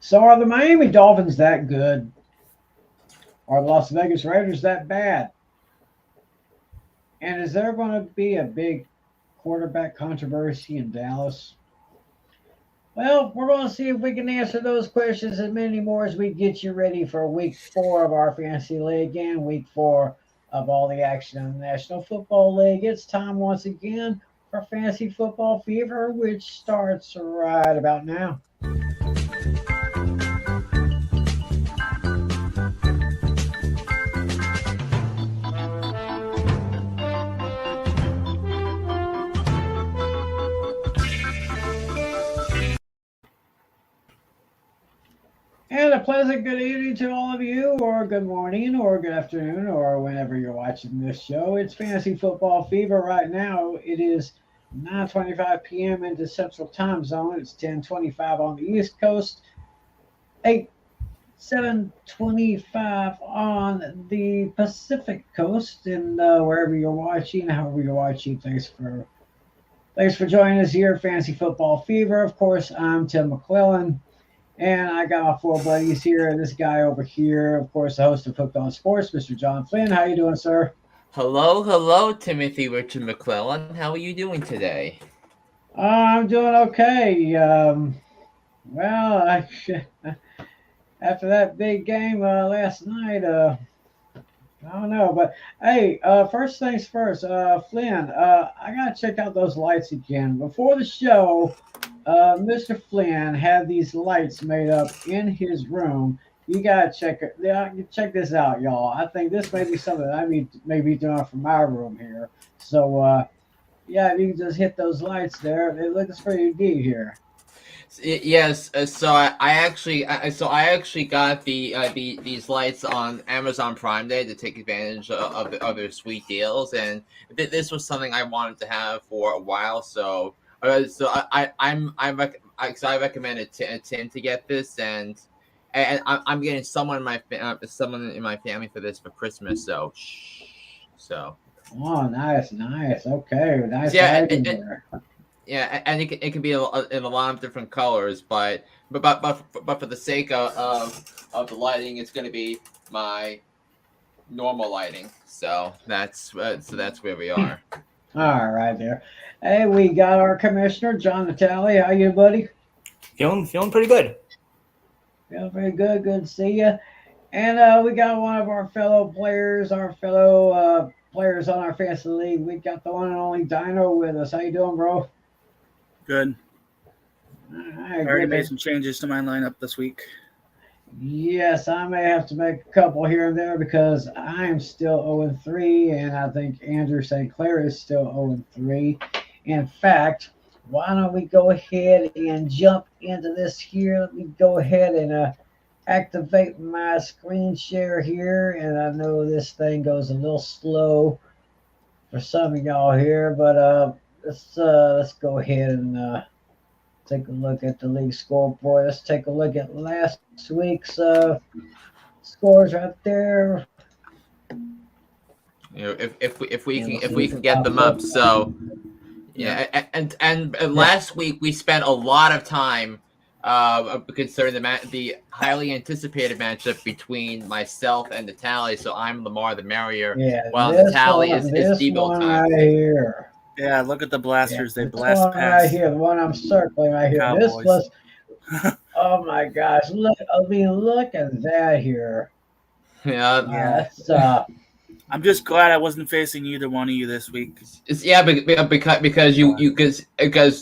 So are the Miami Dolphins that good? Are the Las Vegas Raiders that bad? And is there going to be a big quarterback controversy in Dallas? Well, we're going to see if we can answer those questions and many more as we get you ready for week 4 of our fantasy league and week 4 of all the action in the National Football League. It's time once again for Fantasy Football Fever, which starts right about now. And a pleasant good evening to all of you, or good morning, or good afternoon, or whenever you're watching this show. It's Fantasy Football Fever right now. It is 9:25 p.m. into Central Time Zone. It's 10:25 on the East Coast, 7:25 on the Pacific Coast, and wherever you're watching, however you're watching, thanks for joining us here, Fantasy Football Fever. Of course, I'm Tim McClellan. And I got my 4 buddies here. This guy over here, of course, the host of Hooked on Sports, Mr. John Flynn. How you doing, sir? Hello, Timothy Richard McClellan. How are you doing today? I'm doing okay. Well, after that big game last night, I don't know, but hey, first things first, Flynn, I gotta check out those lights again. Before the show, Mr. Flynn had these lights made up in his room. You gotta check it. Yeah, check this out, y'all. I think this may be something that I may be doing for my room here. So, yeah, if you can just hit those lights there, it looks pretty neat here. Yes, so I actually got these lights on Amazon Prime Day to take advantage of their sweet deals, and this was something I wanted to have for a while. So I recommended Tim to get this, and I'm getting someone in my family for this for Christmas. So. Oh, nice, nice. Okay, nice Yeah, lighting there. yeah, and it can be in a lot of different colors, but for the sake of the lighting, it's going to be my normal lighting. So that's where we are. All right, there. Hey, we got our commissioner, John Natale. How you, buddy? Feeling pretty good. Feeling pretty good. Good to see you. And we got one of our fellow players, players on our fantasy league. We got the one and only Dino with us. How you doing, bro? Good. All I right, already good. made some changes to my lineup this week. Yes, I may have to make a couple here and there because I am still 0-3, and I think Andrew St. Clair is still 0-3. In fact, why don't we go ahead and jump into this here? Let me go ahead and activate my screen share here, and I know this thing goes a little slow for some of y'all here, but let's go ahead and take a look at the league scoreboard. Let's take a look at last week's scores right there. You know, if we can get them up. So yeah, and last week we spent a lot of time concerning the highly anticipated matchup between myself and Natali. So I'm Lamar the Merrier, Yeah, while this Natali one, is this Debo one time. right here. Yeah, look at the blasters. Yeah, They this blast one past right here, the one I'm circling right here. This Cowboys. was, oh my gosh, look! I mean, look at that here. Yeah, That's I'm just glad I wasn't facing either one of you this week. because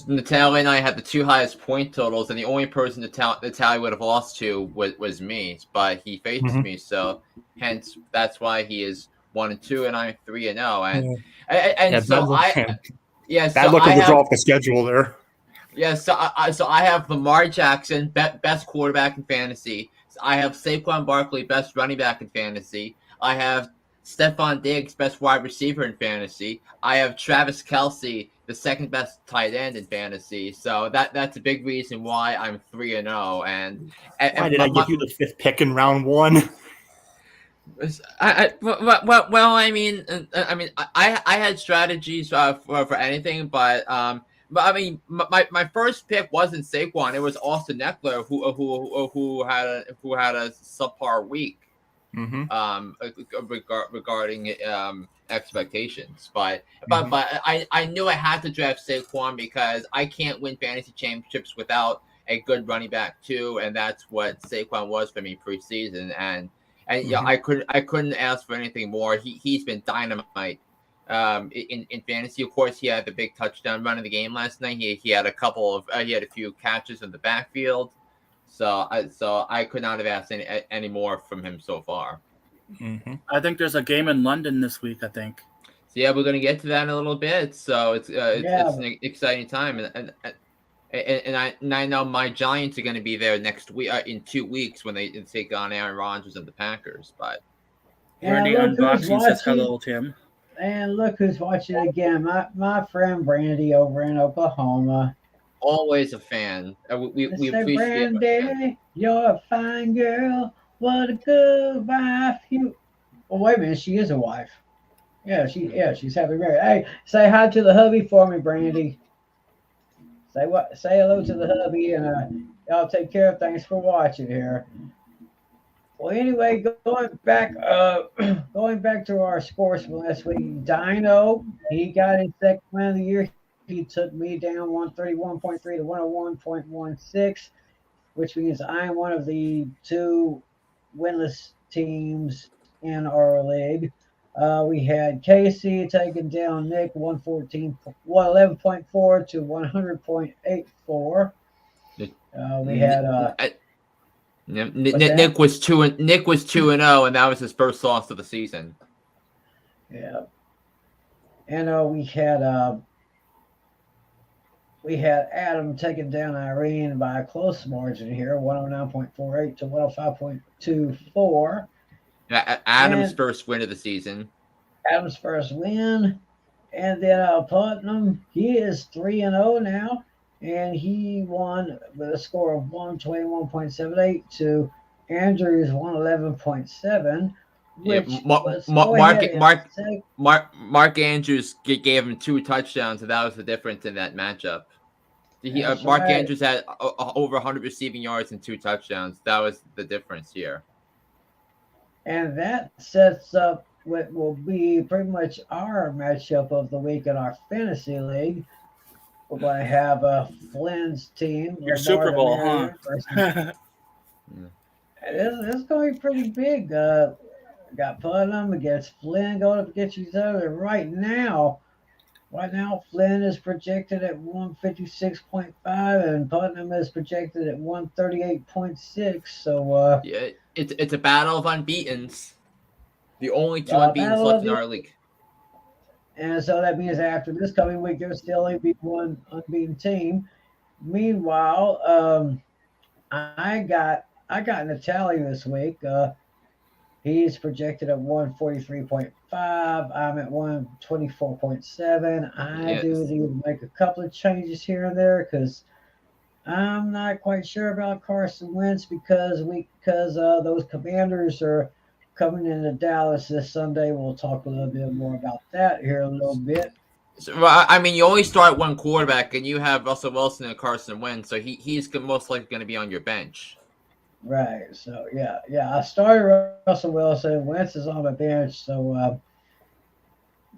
Natalia and I had the two highest point totals, and the only person Natalia would have lost to was me, but he faced me, so hence that's why he is 1-2 and I'm 3-0, and so I Bad luck to withdraw off the schedule there. Yeah, so I have Lamar Jackson, best quarterback in fantasy. I have Saquon Barkley, best running back in fantasy. I have Stephon Diggs, best wide receiver in fantasy. I have Travis Kelce, the second best tight end in fantasy. So that's a big reason why I'm 3-0. And why did I give you the 5th pick in round 1? I had strategies for anything, but But I mean, my first pick wasn't Saquon. It was Austin Eckler who had a subpar week. Mm-hmm. Regarding expectations, but Mhm. I knew I had to draft Saquon because I can't win fantasy championships without a good running back too, and that's what Saquon was for me preseason, and yeah, I couldn't ask for anything more. He's been dynamite. In fantasy, of course, he had the big touchdown run of the game last night. He had he had a few catches in the backfield, so I could not have asked any more from him so far. Mm-hmm. I think there's a game in London this week. I think. So yeah, we're going to get to that in a little bit. So it's Yeah. an exciting time, and I know my Giants are going to be there next week in 2 weeks when they take on Aaron Rodgers and the Packers. But And Bernie look who's unboxing says watching. hello, Tim. And look who's watching again. My friend Brandy over in Oklahoma. always a fan. We Say, appreciate it. Brandy, you're a fine girl. What a good wife you. Oh, wait a minute. She is a wife. She's happy married. Hey, say hi to the hubby for me, Brandy. Say hello to the hubby, and y'all take care of. Thanks for watching here. Well, anyway, going back, going back to our sports from last week, Dino, he got his second win of the year. He took me down 131.3 to 101.16, which means I'm one of the two winless teams in our league. We had Casey taking down Nick 111.4 to 100.84. We had Nick was 2-0, and that was his first loss of the season. Yeah, and we had Adam taking down Irene by a close margin here, 109.48 to 105.24. Adam's first win of the season. Adam's first win, and then Putnam, he is 3-0 now, and he won with a score of 121.78 to Andrew's 111.7. Which Mark Andrews gave him 2 touchdowns, and that was the difference in that matchup. Mark Andrews had over 100 receiving yards and 2 touchdowns. That was the difference here. And that sets up what will be pretty much our matchup of the week in our fantasy league. We're going to have Flynn's team. Your Super Bowl, huh? It's going to be pretty big. Got Putnam against Flynn going up against each other right now. Flynn is projected at 156.5, and Putnam is projected at 138.6. So yeah, it's a battle of unbeatens. The only 2 unbeatens left in our league. And so that means after this coming week, there'll still only be one unbeaten team. Meanwhile, I got Natalie this week. He's projected at 143.5. I'm at 124.7. I do need to make a couple of changes here and there because I'm not quite sure about Carson Wentz because those Commanders are coming into Dallas this Sunday. We'll talk a little bit more about that here a little bit. So, I mean, you only start one quarterback, and you have Russell Wilson and Carson Wentz, so he's most likely going to be on your bench. Right. So yeah. I started Russell Wilson. Wentz is on the bench. So,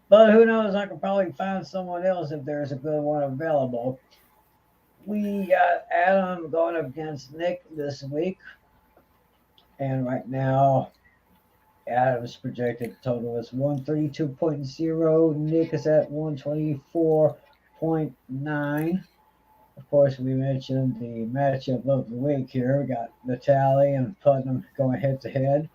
but who knows? I could probably find someone else if there's a good one available. We got Adam going up against Nick this week, and right now, Adam's projected total is 132.0. Nick is at 124.9. Of course, we mentioned the matchup of the week here. We got Natalie and Putnam going head to head.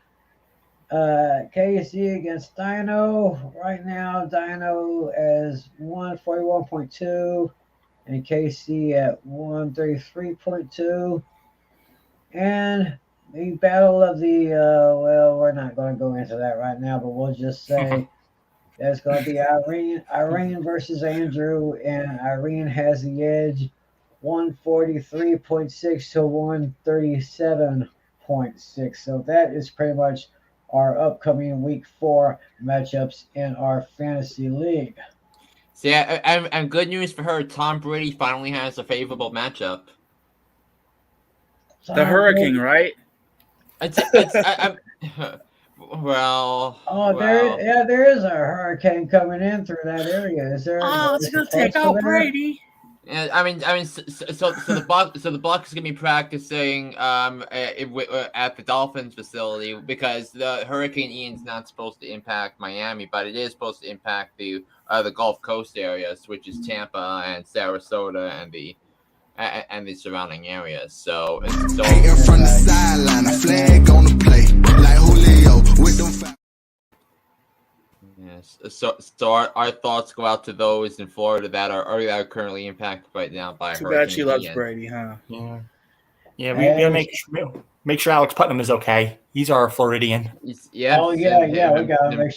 KC against Dino. Right now, Dino is 141.2 and KC at 133.2. And the battle of the, we're not going to go into that right now, but we'll just say there's going to be Irene versus Andrew, and Irene has the edge. 143.6 to 137.6. So that is pretty much our upcoming week 4 matchups in our fantasy league. So yeah, and good news for her. Tom Brady finally has a favorable matchup. The Hurricane, right? Well, Oh, there is a hurricane coming in through that area. Is there? It's is it gonna close take to out there? Brady. yeah, I mean, so the Bucks gonna be practicing at the Dolphins facility because the Hurricane Ian's not supposed to impact Miami, but it is supposed to impact the Gulf Coast areas, which is Tampa and Sarasota and the surrounding areas. So hating from the sideline, a flag on the play, like Julio with them. yes. So our thoughts go out to those in Florida that are currently impacted right now by Too Hurricane bad she loves Ian. Brady, huh? Yeah. We gotta make sure Alex Putnam is okay. He's our Floridian. Yeah. Oh yeah. We gotta make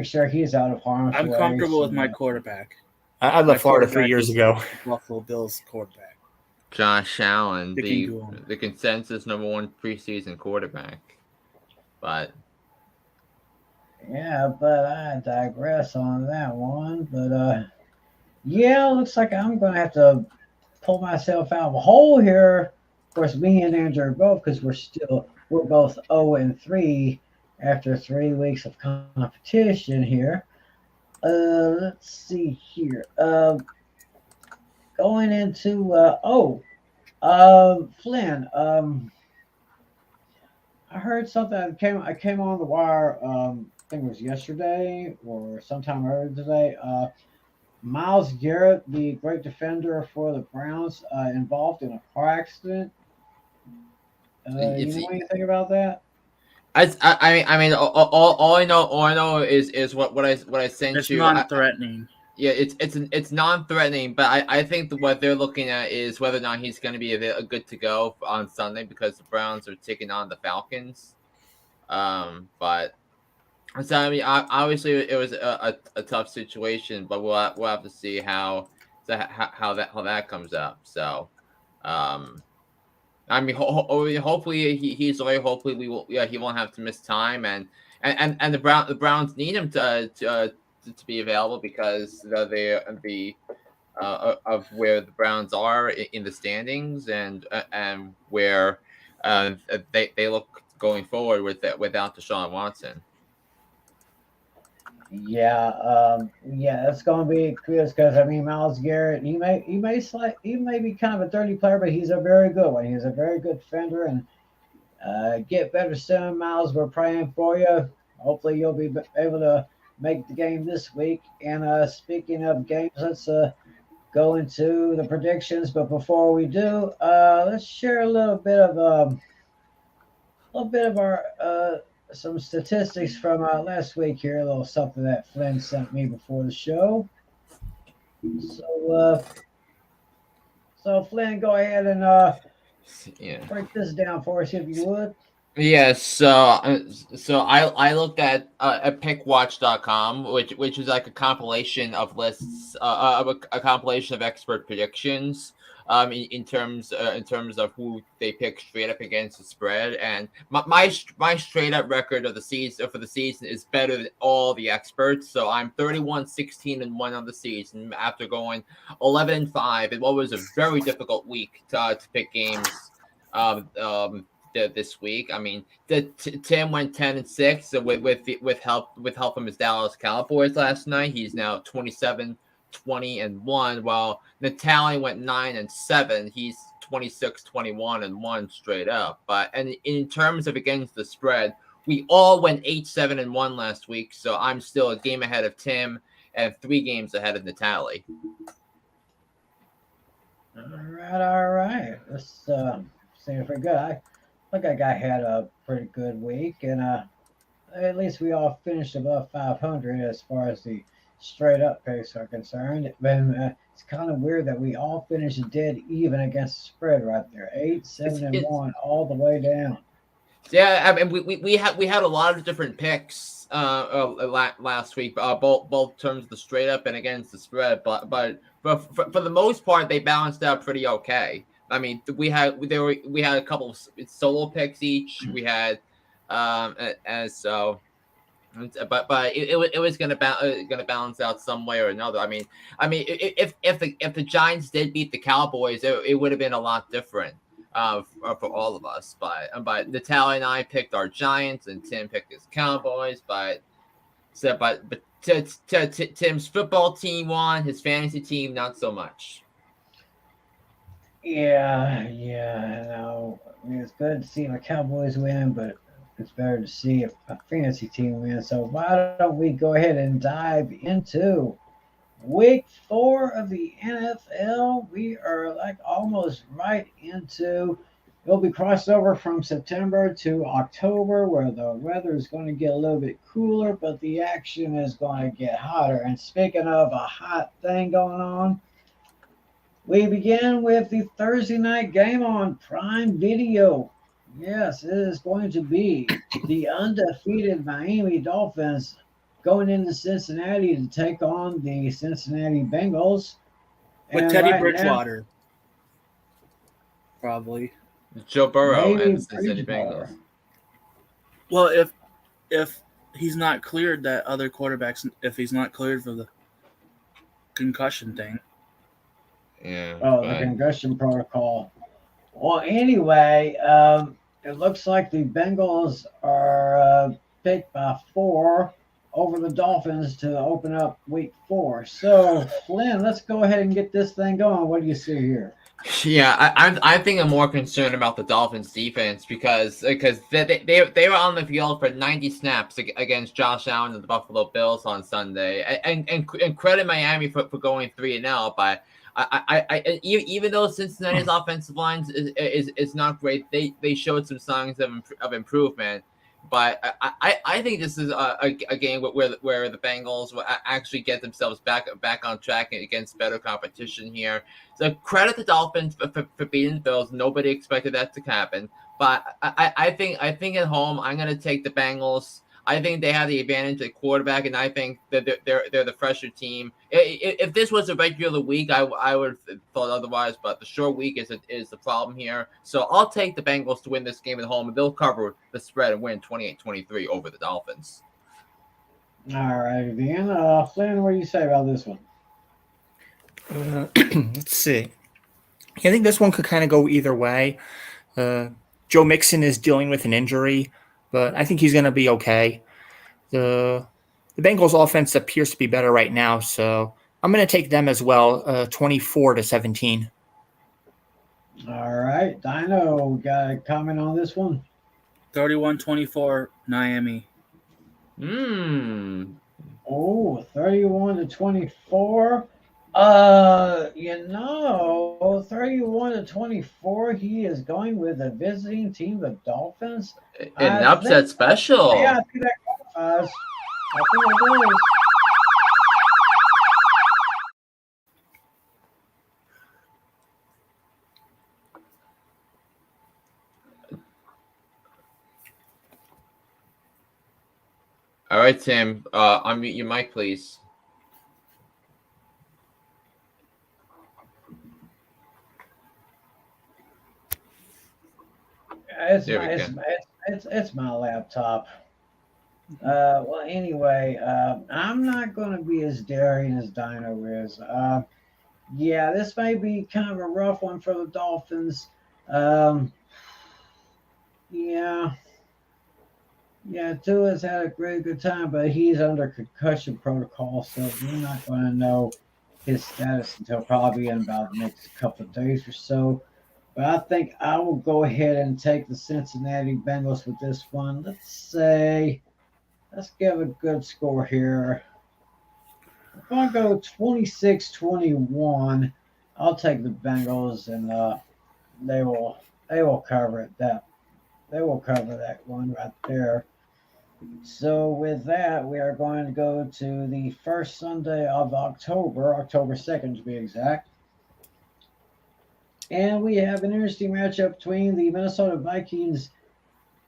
sure he's out of harm's way. I'm comfortable with my quarterback. I left Florida 3 years ago. Buffalo Bills quarterback. Josh Allen, The consensus number one preseason quarterback. But yeah, but I digress on that one. But yeah, looks like I'm gonna have to pull myself out of a hole here. Of course, me and Andrew are both because we're both 0-3 after 3 weeks of competition here. Let's see here. Going into Flynn. I heard something. I came on the wire. I think it was yesterday or sometime earlier today. Myles Garrett, the great defender for the Browns, involved in a car accident. You know anything about that? I mean, all I know is what I sent it's you. Non-threatening. Yeah, it's non-threatening, but I think what they're looking at is whether or not he's going to be good to go on Sunday because the Browns are taking on the Falcons. But so I mean, obviously it was a tough situation, but we'll have to see how that comes up. So, I mean, hopefully he's away. Hopefully he won't have to miss time, and the Browns need him to be available because the of where the Browns are in the standings and where they look going forward without Deshaun Watson. Yeah, that's going to be curious because I mean Myles Garrett, he may be kind of a dirty player, but he's a very good one. He's a very good defender, and get better soon, Myles. We're praying for you. Hopefully, you'll be able to make the game this week. And speaking of games, let's go into the predictions. But before we do, let's share a little bit of our some statistics from last week here, a little something that Flynn sent me before the show. So Flynn, go ahead and break this down for us if you would. Yes, so I looked at pickwatch.com, which is like a compilation of lists, of a compilation of expert predictions, in terms of who they pick straight up against the spread, and my straight up record of the season for the season is better than all the experts. So I'm 31-16-1 on the season after going 11-5 in what was a very difficult week to pick games. This week, I mean, Tim went 10-6 so with help from his Dallas Cowboys last night. He's now 27-20-1, while Natalie went 9-7. He's 26-21-1 straight up. But and in terms of against the spread, we all went 8-7-1 last week. So I'm still a game ahead of Tim and 3 games ahead of Natalie. All right. Let's see if we're good. I think I had a pretty good week, and at least we all finished above 500 as far as the straight up picks are concerned. But it's kind of weird that we all finished dead even against the spread right there, 8-7-1 all the way down. Yeah, I mean we had a lot of different picks last week, both terms of the straight up and against the spread, but for the most part they balanced out pretty okay. I mean, we had a couple of solo picks each. We had, and so But it was gonna balance out some way or another. I mean, if the Giants did beat the Cowboys, it would have been a lot different for all of us. But Natalia and I picked our Giants, and Tim picked his Cowboys. But Tim's football team won. His fantasy team not so much. Yeah, I know. I mean, it's good to see my Cowboys win, but it's better to see a fantasy team win. So why don't we go ahead and dive into week 4 of the NFL? We are like almost right into. It'll be crossed over from September to October, where the weather is going to get a little bit cooler, but the action is going to get hotter. And speaking of a hot thing going on, we begin with the Thursday night game on Prime Video. Yes, it is going to be the undefeated Miami Dolphins going into Cincinnati to take on the Cincinnati Bengals. With And Teddy right Bridgewater. Probably. Joe Burrow Maybe and the Cincinnati Bridgewater. Bengals. Well, if he's not cleared, that other quarterbacks, if he's not cleared for the concussion thing. Yeah. The concussion protocol. Well, anyway, it looks like the Bengals are picked by 4 over the Dolphins to open up week 4. So, Flynn, let's go ahead and get this thing going. What do you see here? Yeah, I think I'm more concerned about the Dolphins defense because they were on the field for 90 snaps against Josh Allen and the Buffalo Bills on Sunday, and credit Miami for going 3-0, but I even though Cincinnati's offensive line is not great, they showed some signs of improvement. But I think this is a game where the Bengals will actually get themselves back on track against better competition here. So credit the Dolphins for beating the Bills. Nobody expected that to happen. But I think at home I'm going to take the Bengals. I think they have the advantage at quarterback, and I think that they're the fresher team. If this was a regular week, I would have thought otherwise, but the short week is the problem here. So I'll take the Bengals to win this game at home, and they'll cover the spread and win 28-23 over the Dolphins. All right, then. Flynn, what do you say about this one? Let's see. I think this one could kind of go either way. Joe Mixon is dealing with an injury, but I think he's going to be okay. The Bengals offense appears to be better right now, so I'm going to take them as well, 24-17. All right, Dino, got a comment on this one? 31-24 Miami. Oh, 31-24. 31-24. He is going with a visiting team, the Dolphins. An upset special. Yeah, I think that qualifies. I think it does. All right, Tim. Unmute your mic, please. It's my laptop. Well, anyway, I'm not going to be as daring as Dino is. Yeah, this may be kind of a rough one for the Dolphins. Yeah, Tua's had a really good time, but he's under concussion protocol, so we're not going to know his status until probably in about the next couple of days or so. But I think I will go ahead and take the Cincinnati Bengals with this one. Let's give a good score here. If I go 26-21, I'll take the Bengals, and they will cover it. They will cover that one right there. So with that, we are going to go to the first Sunday of October 2nd to be exact. And we have an interesting matchup between the Minnesota Vikings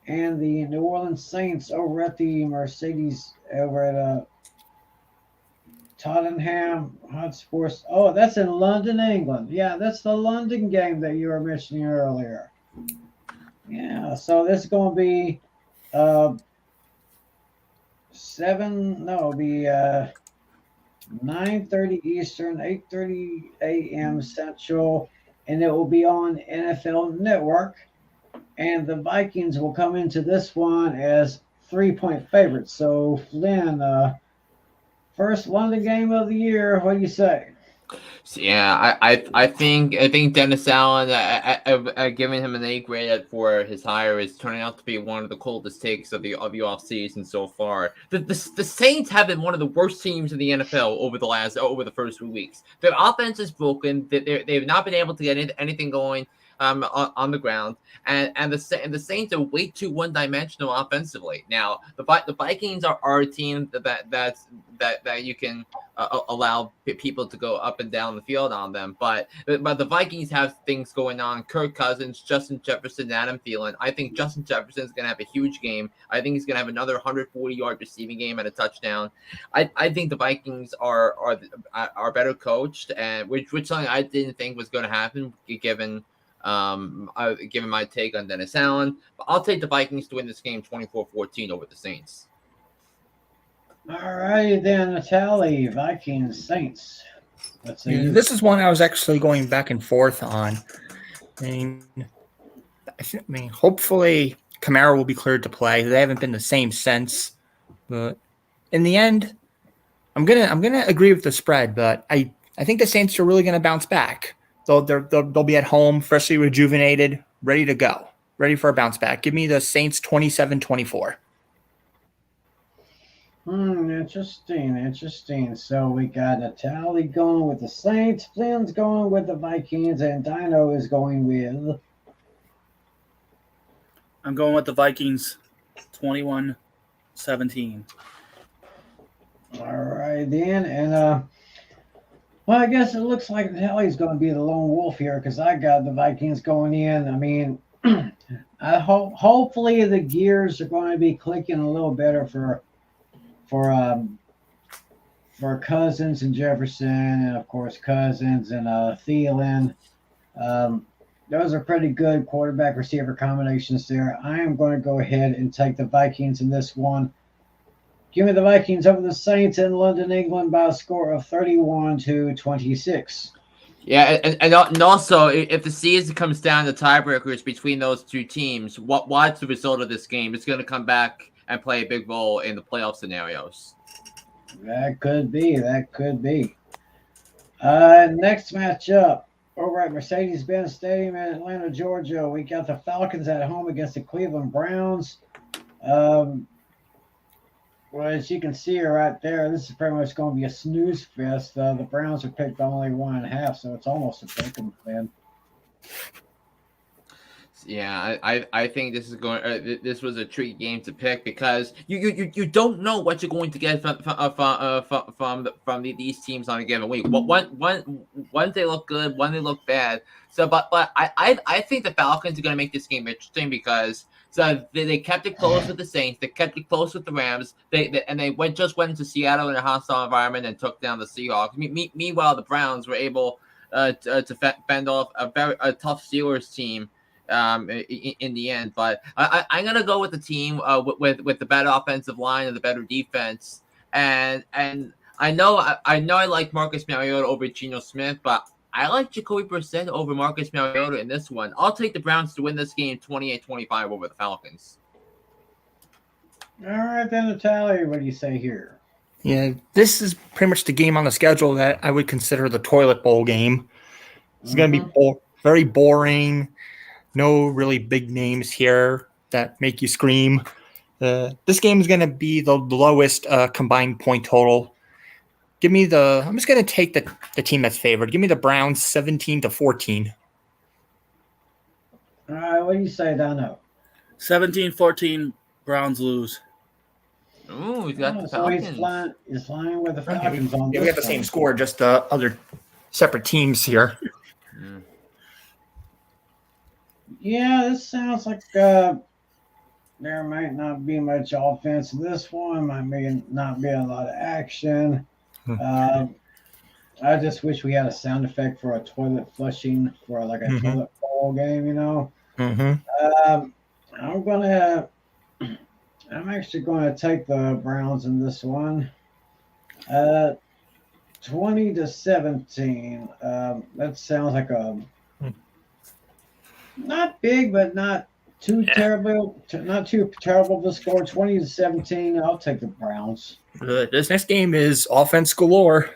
and the New Orleans Saints over at the Mercedes over at Tottenham Hotspur. Oh, that's in London, England. Yeah, that's the London game that you were mentioning earlier. Yeah, so this is going to be it'll be 9:30 Eastern, 8:30 a.m. Central, and it will be on NFL Network. And the Vikings will come into this one as 3-point favorites. So, Flynn, first London game of the year. What do you say? So, yeah, I think Dennis Allen, giving him an A grade for his hire is turning out to be one of the coldest takes of the offseason so far. The Saints have been one of the worst teams in the NFL over the first 2 weeks. Their offense is broken. They've not been able to get anything going on the ground, and the Saints are way too one-dimensional offensively. Now the Vikings are a team that you can allow people to go up and down the field on them, but the Vikings have things going on. Kirk Cousins, Justin Jefferson, Adam Thielen. I think Justin Jefferson is going to have a huge game. I think he's going to have another 140-yard receiving game and a touchdown. I think the Vikings are better coached, and which something I didn't think was going to happen given my take on Dennis Allen. But I'll take the Vikings to win this game 24-14 over the Saints. All righty then, Natalie, Vikings, Saints. Let's see. This is one I was actually going back and forth on. I mean, hopefully Kamara will be cleared to play. They haven't been the same since, but in the end, I'm gonna agree with the spread. But I think the Saints are really gonna bounce back. They'll be at home, freshly rejuvenated, ready to go, ready for a bounce back. Give me the Saints 27-24. Interesting. So we got Natalie going with the Saints, Flynn's going with the Vikings, and Dino is going with. I'm going with the Vikings 21-17. All right then, and well, I guess it looks like Natalie's going to be the lone wolf here because I got the Vikings going in. I mean, hopefully the gears are going to be clicking a little better for Cousins and Jefferson, and of course Cousins and Thielen. Those are pretty good quarterback receiver combinations there. I am going to go ahead and take the Vikings in this one. Give me the Vikings over the Saints in London, England by a score of 31-26. Yeah, and also if the season comes down to tiebreakers between those two teams, what's the result of this game? It's going to come back and play a big role in the playoff scenarios. That could be. Next matchup over at Mercedes-Benz Stadium in Atlanta, Georgia. We got the Falcons at home against the Cleveland Browns. Well, as you can see right there, this is pretty much going to be a snooze fest. The Browns are picked only 1.5, so it's almost a pick 'em, man. Yeah, I think this is going. This was a tricky game to pick because you don't know what you're going to get from these teams on a given week. One they look good, one they look bad. So, but I think the Falcons are going to make this game interesting because they kept it close with the Saints, they kept it close with the Rams. They went into Seattle in a hostile environment and took down the Seahawks. Meanwhile, the Browns were able to fend off a tough Steelers team. In the end, but I'm gonna go with the team with the better offensive line and the better defense, and I know I like Marcus Mariota over Geno Smith, but I like Jacoby Brissett over Marcus Mariota in this one. I'll take the Browns to win this game 28-25 over the Falcons. All right then, Natalie, what do you say here? Yeah, this is pretty much the game on the schedule that I would consider the toilet bowl game. It's going to be very boring. No really big names here that make you scream. This game is going to be the lowest combined point total. I'm just going to take the team that's favored. Give me the Browns 17-14. All right, what do you say, Dano? 17-14, Browns lose. Ooh, he's got the So Falcons. he's flying with the Falcons on this we got the same score, just other separate teams here. Yeah, this sounds like there might not be much offense in this one. Might not be a lot of action. I just wish we had a sound effect for a toilet flushing for like a toilet bowl game, you know. I'm I'm actually going to take the Browns in this one. 20-17. That sounds like a not big, but not too terrible. Not too terrible to score. 20-17. I'll take the Browns. This next game is offense galore.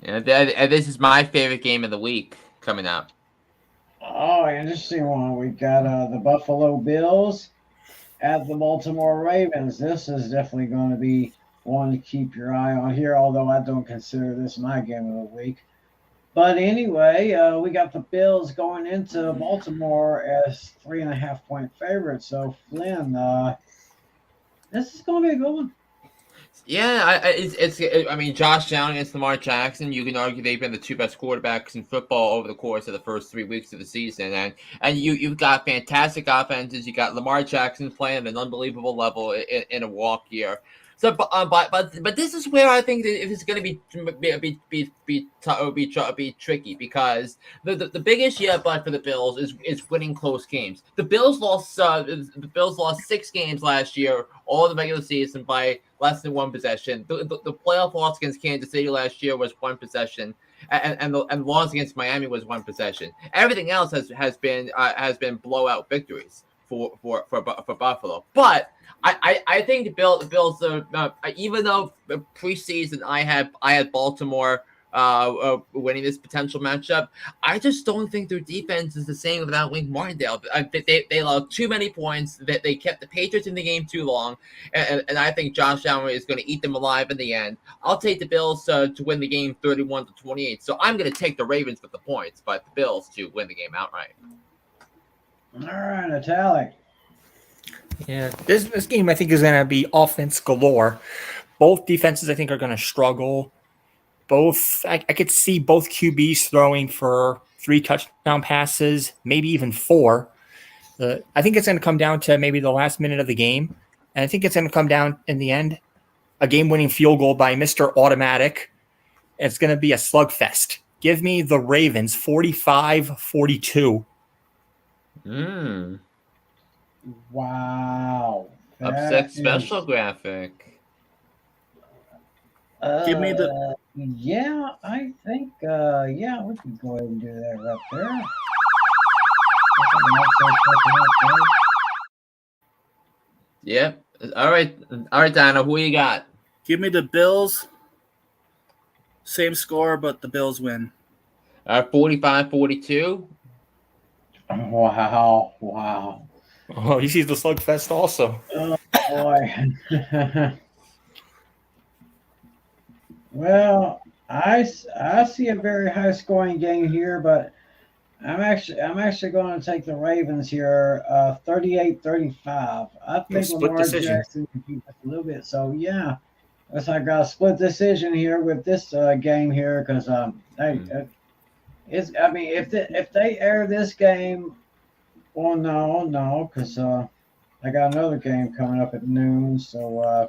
And this is my favorite game of the week coming up. Oh, interesting one. We got the Buffalo Bills at the Baltimore Ravens. This is definitely going to be one to keep your eye on here, although I don't consider this my game of the week. But anyway, we got the Bills going into Baltimore as 3.5 point favorites. So, Flynn, this is going to be a good one. Yeah, I mean, Josh Allen against Lamar Jackson. You can argue they've been the two best quarterbacks in football over the course of the first 3 weeks of the season, and you've got fantastic offenses. You got Lamar Jackson playing at an unbelievable level in a walk year. So, but this is where I think that it's going to be tricky, because the big issue for the Bills is winning close games. The Bills lost 6 games last year, all the regular season, by less than one possession. The playoff loss against Kansas City last year was one possession, and the loss against Miami was one possession. Everything else has been blowout victories for Buffalo. But I think the Bills are, even though preseason I had Baltimore winning this potential matchup, I just don't think their defense is the same without Wink Martindale. They allowed too many points. That they kept the Patriots in the game too long, and I think Josh Allen is going to eat them alive in the end. I'll take the Bills to win the game 31-28. So I'm going to take the Ravens with the points, but the Bills to win the game outright. All right, Italic. Yeah, this game I think is going to be offense galore. Both defenses I think are going to struggle. I could see both QBs throwing for 3 touchdown passes, maybe even 4. I think it's going to come down to maybe the last minute of the game, and I think it's going to come down in the end a game-winning field goal by Mr. Automatic. It's going to be a slugfest. Give me the Ravens 45-42. Wow. Upset special graphic. Give me the. Yeah, I think, yeah, we can go ahead and do that right there. Yep. All right, Dino, who you got? Give me the Bills. Same score, but the Bills win. 45-42. Wow. Oh, he sees the slugfest also. Oh, boy. Well, I see a very high scoring game here, but I'm actually going to take the Ravens here, 38-35. I think Split Lamar decision. Jackson can keep us a little bit. So yeah, guess I got a split decision here with this game here, because it's, I mean, if they air this game, well, no, because I got another game coming up at noon, so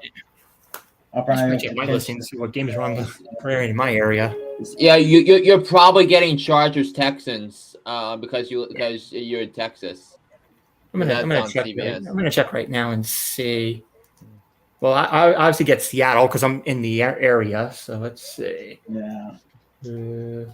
I'll probably have to my catch listing to see what games are on the in my area. Yeah, you're probably getting Chargers Texans because you're in Texas. I'm That's gonna on check. CBS. I'm gonna check right now and see. Well, I obviously get Seattle because I'm in the area. So let's see. Yeah. Let's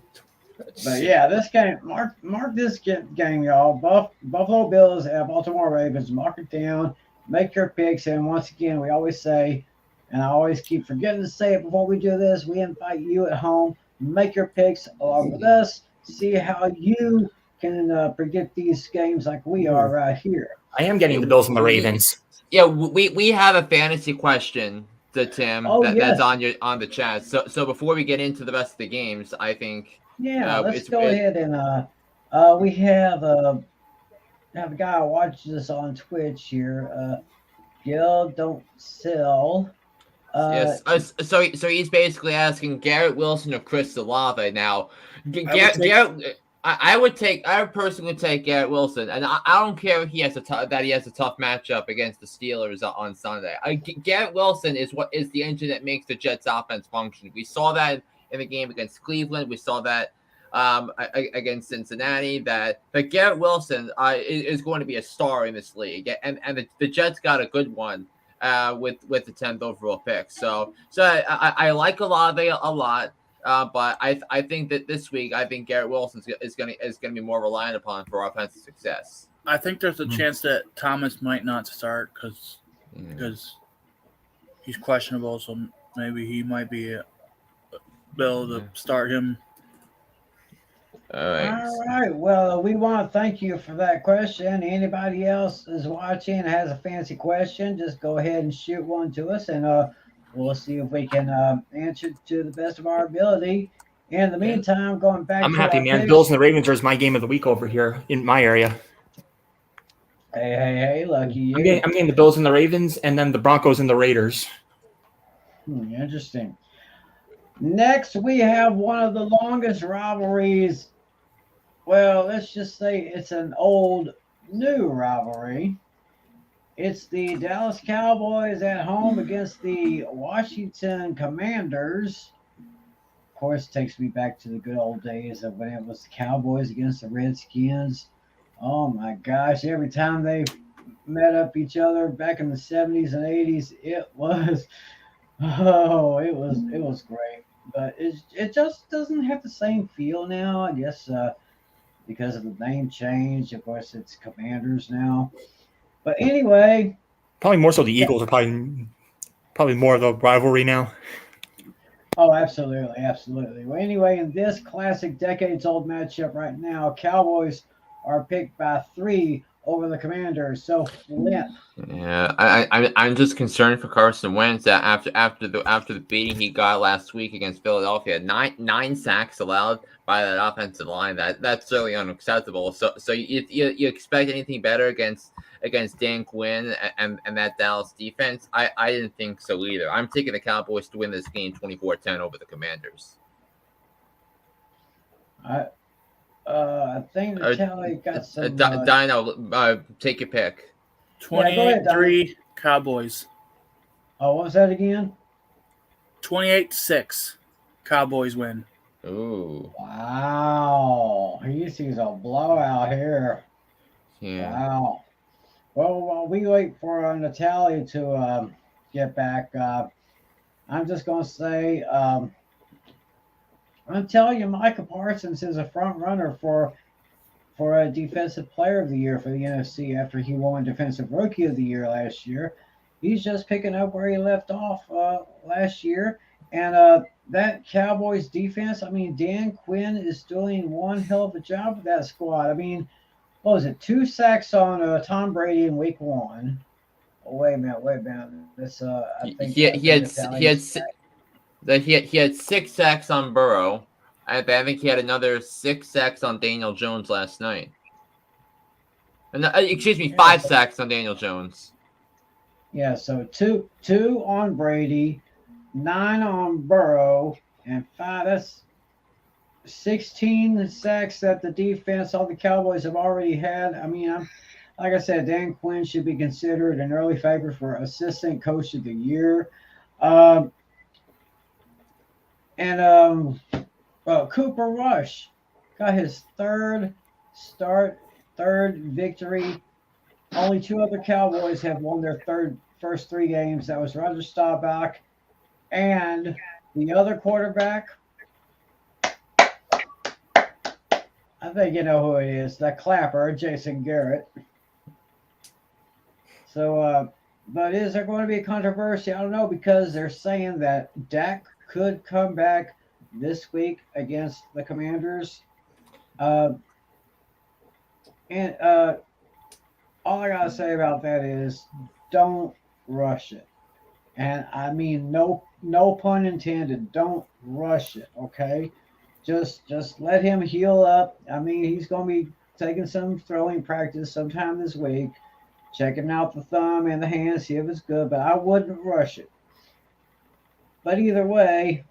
But see. yeah, this game, mark this game, y'all. Buffalo Bills at Baltimore Ravens. Mark it down. Make your picks. And once again, we always say, and I always keep forgetting to say it before we do this, we invite you at home. Make your picks along with us. See how you can predict these games like we are right here. I am getting the Bills and the Ravens. Yeah, we have a fantasy question to Tim Yes. that's on the chat. So before we get into the rest of the games, I think Yeah, let's go ahead and we have a guy who watches us on Twitch here. Gil Don't Sell. Yes. So he's basically asking Garrett Wilson or Chris Olave now. Garrett. I would personally take Garrett Wilson, and I don't care if he has a tough matchup against the Steelers on Sunday. Garrett Wilson is the engine that makes the Jets offense function. We saw that in the game against Cleveland. We saw that against Cincinnati. That Garrett Wilson is going to be a star in this league, and the Jets got a good one with the 10th overall pick. So I like Olave a lot. But I think that this week I think Garrett Wilson is going to be more reliant upon for offensive success. I think there's a chance that Thomas might not start because he's questionable, so maybe he might be able to start him. All right. Well, we want to thank you for that question. Anybody else is watching and has a fancy question, just go ahead and shoot one to us, and we'll see if we can answer to the best of our ability. In the meantime, going back I'm to happy, our man. picks. Bills and the Ravens are my game of the week over here in my area. Hey, lucky you. I'm getting the Bills and the Ravens, and then the Broncos and the Raiders. Interesting. Next, we have one of the longest rivalries. Well, let's just say it's an old new rivalry. It's the Dallas Cowboys at home against the Washington Commanders. Of course, it takes me back to the good old days of when it was the Cowboys against the Redskins. Oh my gosh, every time they met up each other back in the 70s and 80s, it was great. But it just doesn't have the same feel now, I guess, because of the name change. Of course, it's Commanders now. But anyway, probably more so the Eagles are probably more of the rivalry now. Oh, absolutely. Well, anyway, in this classic decades-old matchup right now, Cowboys are picked by 3 over the Commanders. So, Flynn. Yeah, I'm just concerned for Carson Wentz that after the beating he got last week against Philadelphia, nine sacks allowed by that offensive line. That's certainly unacceptable. So you expect anything better against Dan Quinn and that Dallas defense? I didn't think so either. I'm taking the Cowboys to win this game 24-10 over the Commanders. I think the tally got some. Dino, take your pick. 28-3 Cowboys. Oh, what was that again? 28-6 Cowboys win. Ooh. Wow. He sees a blowout here. Yeah. Wow. Well, while we wait for Natalia to get back, I'm just going to say, I'm going to tell you, Micah Parsons is a front runner for a Defensive Player of the Year for the NFC after he won Defensive Rookie of the Year last year. He's just picking up where he left off last year. And that Cowboys defense, I mean, Dan Quinn is doing one hell of a job with that squad. I mean, what was it? 2 sacks on Tom Brady in Week 1. Oh, wait a minute. That's I think he had 6 sacks on Burrow. I think he had another 6 sacks on Daniel Jones last night. And 5 sacks on Daniel Jones. Yeah, so two on Brady, 9 on Burrow, and 5. That's 16 sacks that the defense, all the Cowboys have already had. I mean, like I said, Dan Quinn should be considered an early favorite for Assistant Coach of the Year. Cooper Rush got his third victory. Only 2 other Cowboys have won their first 3 games. That was Roger Staubach and the other quarterback. I think you know who it is. That clapper, Jason Garrett. So, but is there going to be a controversy? I don't know, because they're saying that Dak could come back this week against the Commanders. All I got to say about that is don't rush it. And I mean, no pun intended. Don't rush it, okay? Just let him heal up. I mean, he's going to be taking some throwing practice sometime this week. Checking out the thumb and the hand, see if it's good, but I wouldn't rush it. But either way,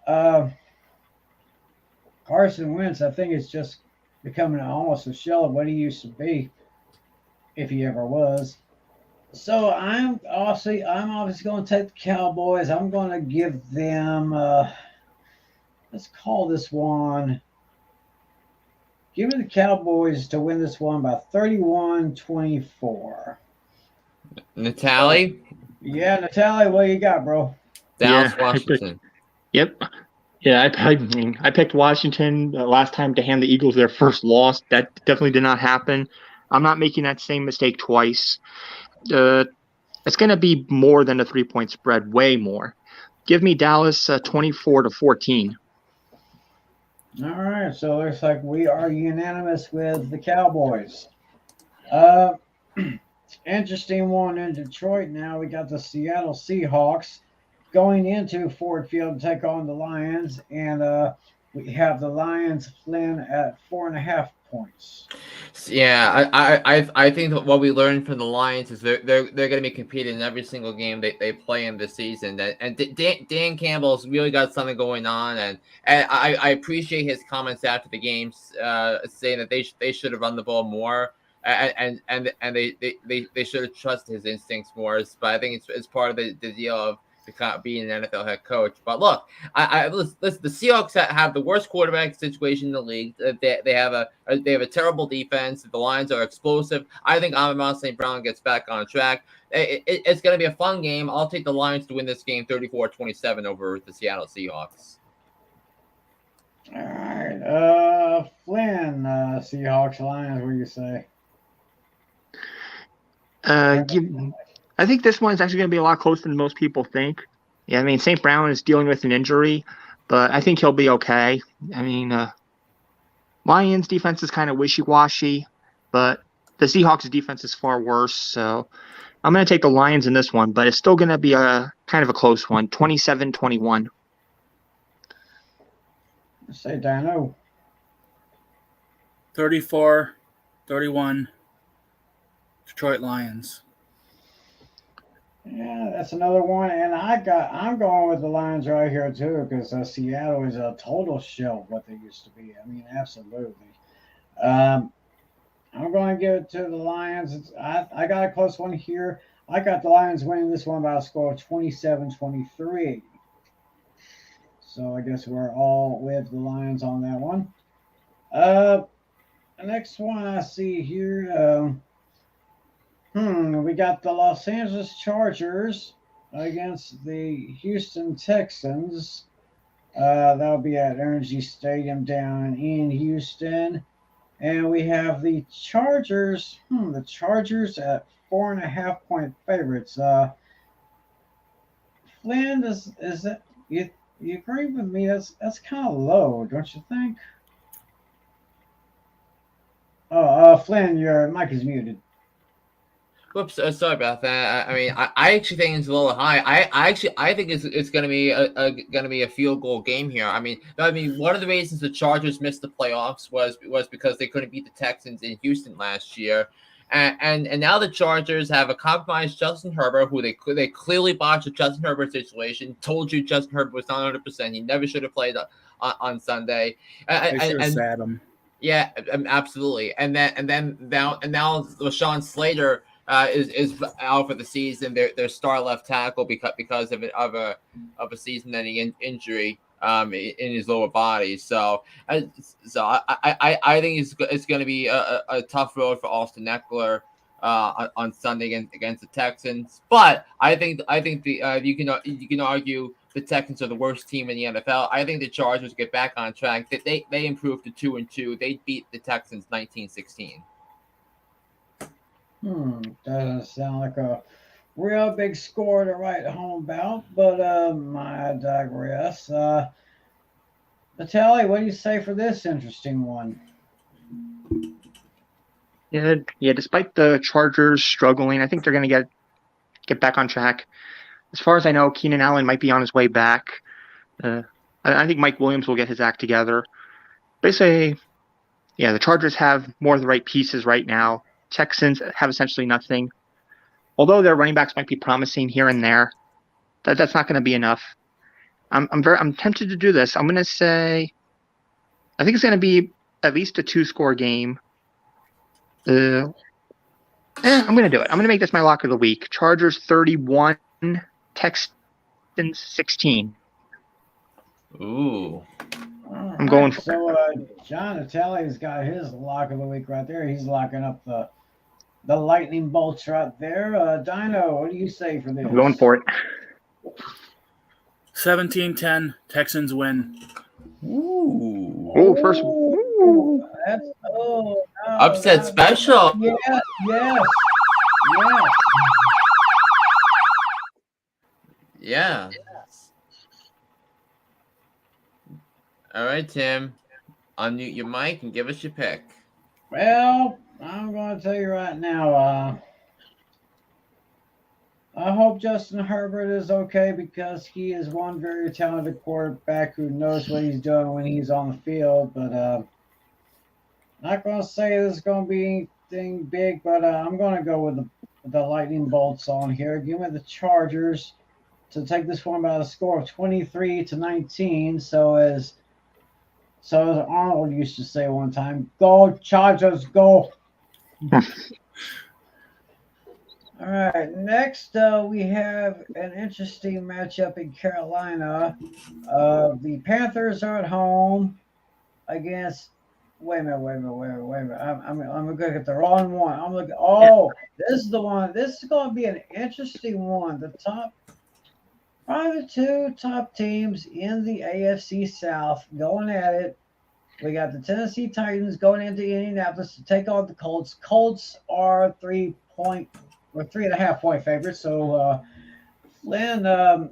Carson Wentz, I think, is just becoming almost a shell of what he used to be, if he ever was. So I'm obviously going to take the Cowboys. I'm going to give them, let's call this one Give me the Cowboys to win this one by 31-24. Natali, Yeah, Natalie, what you got, bro? Dallas, Yeah, Washington. Yep. Yeah, I picked Washington last time to hand the Eagles their first loss. That definitely did not happen. I'm not making that same mistake twice. It's going to be more than a 3-point spread, way more. Give me Dallas 24-14. All right, so it looks like we are unanimous with the Cowboys. Uh, Interesting one in Detroit now. We got the Seattle Seahawks going into Ford Field to take on the Lions, and we have the Lions Flynn at 4.5 points. Yeah, I think that what we learned from the Lions is they're going to be competing in every single game they play in this season, and Dan Campbell's really got something going on, and I appreciate his comments after the games, saying that they should have run the ball more, and they should have trusted his instincts more. But I think it's part of the deal of being an NFL head coach. But look, listen, the Seahawks have the worst quarterback situation in the league. They have a terrible defense. The Lions are explosive. I think Amon St. Brown gets back on track. It's going to be a fun game. I'll take the Lions to win this game 34-27 over the Seattle Seahawks. All right, Flynn, Seahawks Lions. What do you say? I think this one's actually going to be a lot closer than most people think. Yeah, I mean, St. Brown is dealing with an injury, but I think he'll be okay. I mean, Lions defense is kind of wishy-washy, but the Seahawks defense is far worse. So I'm going to take the Lions in this one, but it's still going to be a kind of a close one, 27-21. Say Dino. 34-31. Detroit Lions. Yeah, that's another one, and I'm going with the Lions right here too because Seattle is a total shell of what they used to be. I mean, absolutely. I'm going to give it to the Lions. I got a close one here. I got the Lions winning this one by a score of 27-23. So I guess we're all with the Lions on that one. The next one I see here. We got the Los Angeles Chargers against the Houston Texans. That'll be at Energy Stadium down in Houston. And we have the Chargers. The Chargers at 4.5-point favorites. Flynn, is that you agree with me? That's kind of low, don't you think? Oh, Flynn, your mic is muted. Whoops, sorry about that. I mean, I actually think it's a little high. I think it's going to be a field goal game here. I mean, one of the reasons the Chargers missed the playoffs was because they couldn't beat the Texans in Houston last year, and now the Chargers have a compromised Justin Herbert, who they clearly botched the Justin Herbert situation. Told you Justin Herbert was not 100%. He never should have played on Sunday. They should have sat him. Yeah, absolutely. And now LaShawn Slater is out for the season. Their star left tackle because of a season-ending injury in his lower body. So I think it's going to be a tough road for Austin Eckler on Sunday against the Texans. But I think you can argue the Texans are the worst team in the NFL. I think the Chargers get back on track. They improved to 2-2. They beat the Texans 19-16. Doesn't sound like a real big score to write home about, but I digress. Natalie, what do you say for this interesting one? Yeah. Despite the Chargers struggling, I think they're going to get back on track. As far as I know, Keenan Allen might be on his way back. I think Mike Williams will get his act together. Basically, the Chargers have more of the right pieces right now. Texans have essentially nothing. Although their running backs might be promising here and there, that's not going to be enough. I'm tempted to do this. I'm going to say, I think it's going to be at least a 2-score game. I'm going to do it. I'm going to make this my lock of the week. Chargers 31, Texans 16. Ooh. All I'm going for So John Natale's got his lock of the week right there. He's locking up the lightning bolts right there. Dino, what do you say for this? I'm going for it. 17-10, Texans win. Ooh. Oh, first. Ooh, that's no, Upset that- special. Yes. Yeah. All right, Tim. Unmute your mic and give us your pick. Well, I'm going to tell you right now. I hope Justin Herbert is okay because he is one very talented quarterback who knows what he's doing when he's on the field. But not going to say this is going to be anything big, but I'm going to go with the lightning bolts on here. Give me the Chargers to take this one by a score of 23-19. So as Arnold used to say one time, go Chargers, go. All right, next we have an interesting matchup in Carolina. The Panthers are at home against. Wait a minute. I'm looking at the wrong one. I'm looking. Oh, this is the one. This is going to be an interesting one. Probably the two top teams in the AFC South going at it. We got the Tennessee Titans going into Indianapolis to take on the Colts. Colts are 3.5 point favorites. So, Flynn, what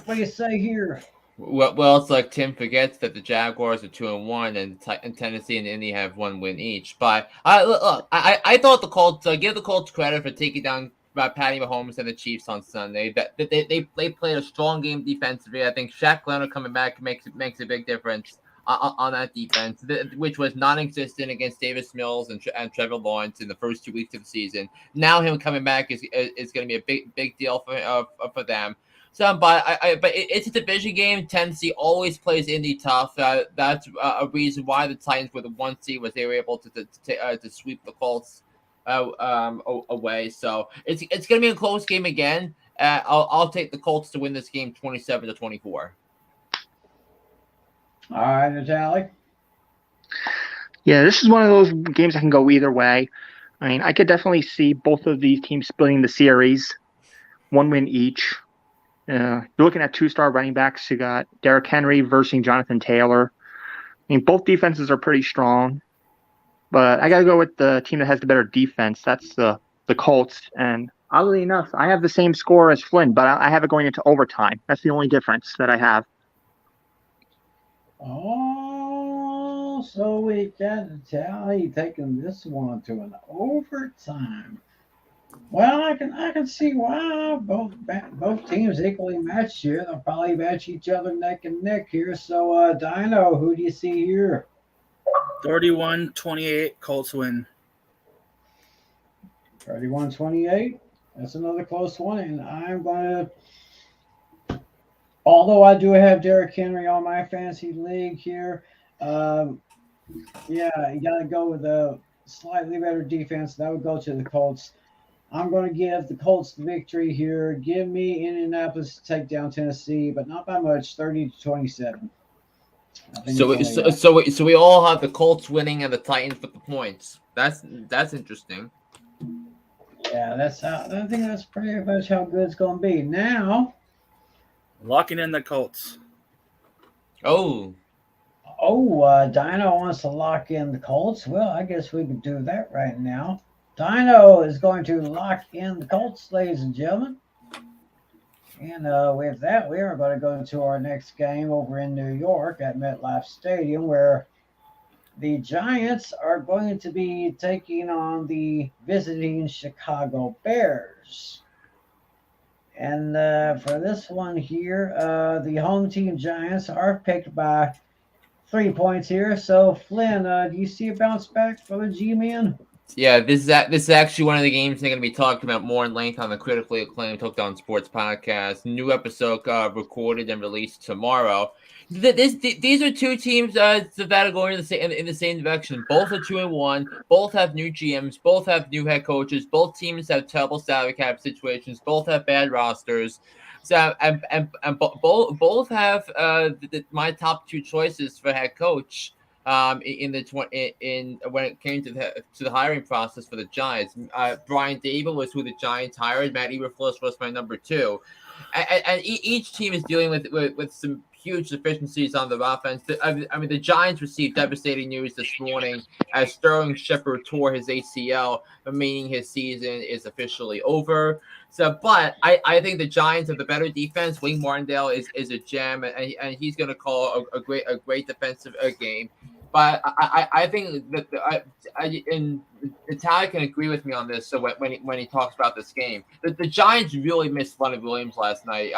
do you say here? Well, it's like Tim forgets that the Jaguars are 2-1, and Tennessee and Indy have 1 win each. But I thought the Colts give the Colts credit for taking down Patty Mahomes and the Chiefs on Sunday. They played a strong game defensively. I think Shaq Leonard coming back makes a big difference on that defense, which was non-existent against Davis Mills and Trevor Lawrence in the first 2 weeks of the season. Now him coming back is going to be a big deal for them. So, but it's a division game. Tennessee always plays Indy tough. That's a reason why the Titans were the 1 seed, was they were able to sweep the Colts away. So it's going to be a close game again. I'll take the Colts to win this game 27-24. All right, Natalie. Yeah, this is one of those games that can go either way. I mean, I could definitely see both of these teams splitting the series, 1 win each. You're looking at 2-star running backs. You got Derrick Henry versus Jonathan Taylor. I mean, both defenses are pretty strong, but I got to go with the team that has the better defense. That's the Colts. And oddly enough, I have the same score as Flynn, but I have it going into overtime. That's the only difference that I have. Oh, so we got Natalie taking this one to an overtime. Well, I can see why both teams equally matched here. They'll probably match each other neck and neck here. So, Dino, who do you see here? 31-28, Colts win. 31-28. That's another close one, and I'm going to. Although I do have Derrick Henry on my fantasy league here, yeah, you got to go with a slightly better defense. That would go to the Colts. I'm going to give the Colts the victory here. Give me Indianapolis to take down Tennessee, but not by much, 30-27. So we all have the Colts winning and the Titans with the points. That's interesting. Yeah, I think that's pretty much how good it's going to be. Now, locking in the Colts. Dino wants to lock in the Colts. Well, I guess we could do that right now. Dino is going to lock in the Colts, ladies and gentlemen. And with that, we are going to go to our next game over in New York at MetLife Stadium, where the Giants are going to be taking on the visiting Chicago Bears. And for this one here, the home team Giants are picked by 3 points here. So, Flynn, do you see a bounce back for the G-Men? Yeah, this is actually one of the games they're going to be talking about more in length on the critically acclaimed Hooked on Sports podcast. New episode recorded and released tomorrow. These are two teams that are going in the same direction. Both are 2-1. Both have new GMs. Both have new head coaches. Both teams have terrible salary cap situations. Both have bad rosters. So both have my top two choices for head coach in when it came to the hiring process for the Giants. Brian Dable was who the Giants hired. Matt Eberflus was my number two, and each team is dealing with some huge deficiencies on the offense. I mean, the Giants received devastating news this morning as Sterling Shepard tore his ACL, meaning his season is officially over. So, but I think the Giants have the better defense. Wing Martindale is a gem, and he's going to call a great defensive game. But I think that and Natalia can agree with me on this. So when he talks about this game, the Giants really missed Leonard Williams last night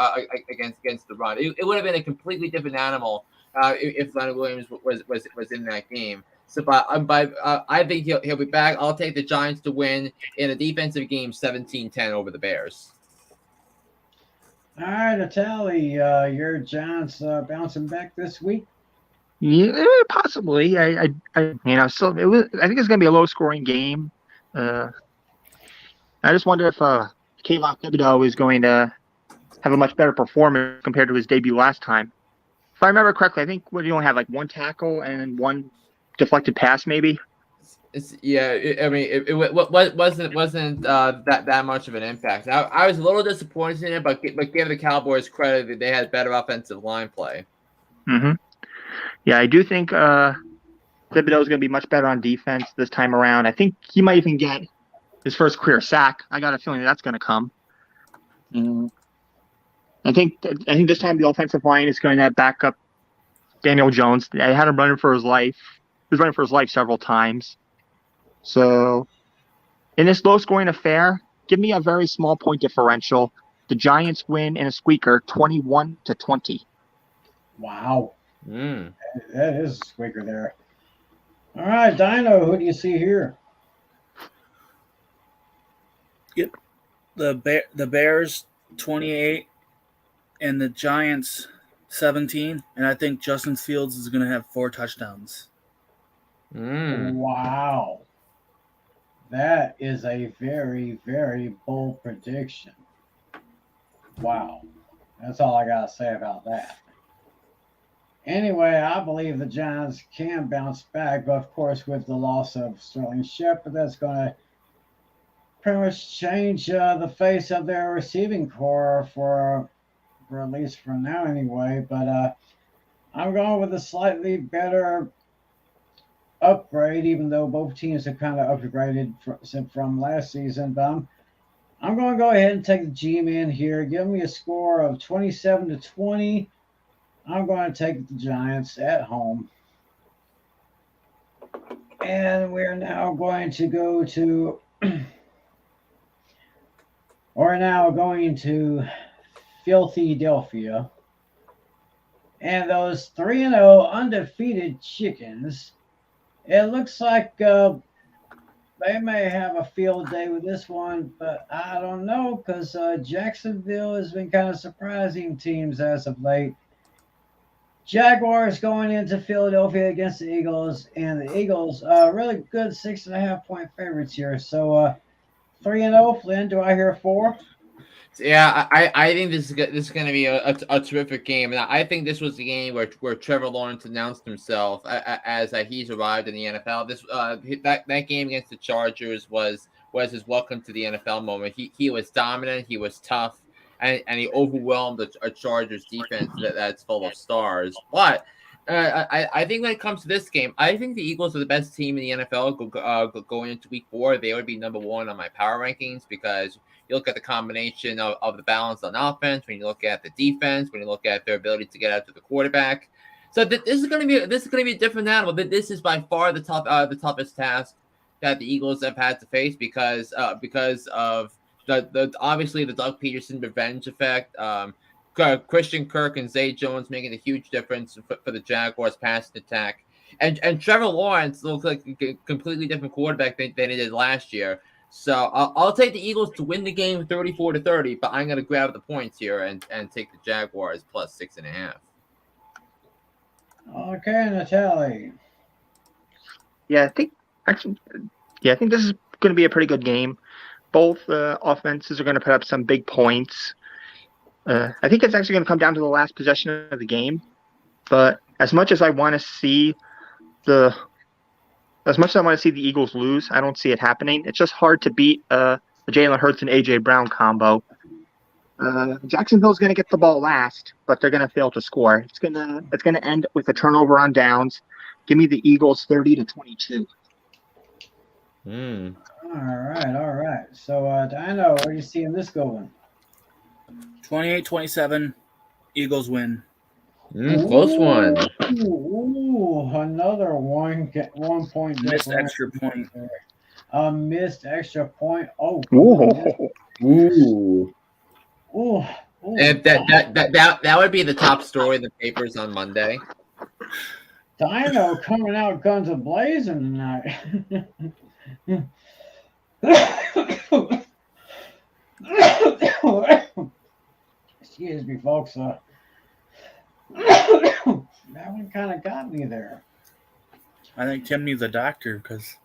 against the run. It would have been a completely different animal if Leonard Williams was in that game. So, but I think he'll be back. I'll take the Giants to win in a defensive game, 17-10 over the Bears. All right, Natalia, your Giants bouncing back this week. Yeah, possibly. I so it was. I think it's going to be a low-scoring game. I just wonder if Kayvon Thibodeau is going to have a much better performance compared to his debut last time. If I remember correctly, I think you only have like one tackle and one deflected pass, maybe. I mean, it wasn't that much of an impact. I was a little disappointed in it, but give the Cowboys credit that they had better offensive line play. Mm-hmm. Yeah, I do think Thibodeau is going to be much better on defense this time around. I think he might even get his first career sack. I got a feeling that's going to come. I think this time the offensive line is going to back up Daniel Jones. I had him running for his life. He was running for his life several times. So, in this low-scoring affair, give me a very small point differential. The Giants win in a squeaker, 21-20. Wow. That is a squeaker there. All right, Dino, who do you see here? Yep. The Bears 28 and the Giants 17, and I think Justin Fields is going to have 4 touchdowns. Wow. That is a very, very bold prediction. Wow. That's all I got to say about that. Anyway, I believe the Giants can bounce back, but of course, with the loss of Sterling Shepard, that's going to pretty much change the face of their receiving core for at least for now, anyway. But I'm going with a slightly better upgrade, even though both teams have kind of upgraded from last season. But I'm going to go ahead and take the G-Man here. Give me a score of 27-20. I'm going to take the Giants at home. And we're now going to go to Philadelphia. And those 3-0 undefeated Chickens, it looks like they may have a field day with this one, but I don't know, because Jacksonville has been kind of surprising teams as of late. Jaguars going into Philadelphia against the Eagles, and the Eagles really good 6.5-point favorites here. So 3-0, Flynn, do I hear 4? Yeah, I think this is going to be a terrific game, and I think this was the game where Trevor Lawrence announced himself as he's arrived in the NFL. That game against the Chargers was his welcome to the NFL moment. He was dominant, he was tough, and he overwhelmed a Chargers defense that's full of stars. But I think when it comes to this game, I think the Eagles are the best team in the NFL going into Week 4. They would be number 1 on my power rankings because you look at the combination of the balance on offense, when you look at the defense, when you look at their ability to get after the quarterback. So this is going to be a different animal. This is by far the toughest task that the Eagles have had to face because of the obviously the Doug Peterson revenge effect. Christian Kirk and Zay Jones making a huge difference for the Jaguars passing attack, and Trevor Lawrence looks like a completely different quarterback than he did last year. So I'll take the Eagles to win the game 34-30, but I'm going to grab the points here and take the Jaguars plus 6.5. Okay, Natalie. I think this is going to be a pretty good game. Both offenses are going to put up some big points. I think it's actually going to come down to the last possession of the game. But as much as I want to see the Eagles lose, I don't see it happening. It's just hard to beat the Jalen Hurts and AJ Brown combo. Jacksonville's going to get the ball last, but they're going to fail to score. It's going to end with a turnover on downs. Give me the Eagles 30-22. All right. So, Dino, where are you seeing this going? 28-27, Eagles win. Close one. Ooh, another 1 point Missed difference. extra point. A missed extra point. Oh, Ooh. Ooh. And that would be the top story in the papers on Monday. Dino coming out guns a-blazing tonight. Excuse me, folks. That one kind of got me there. I think Tim needs a doctor because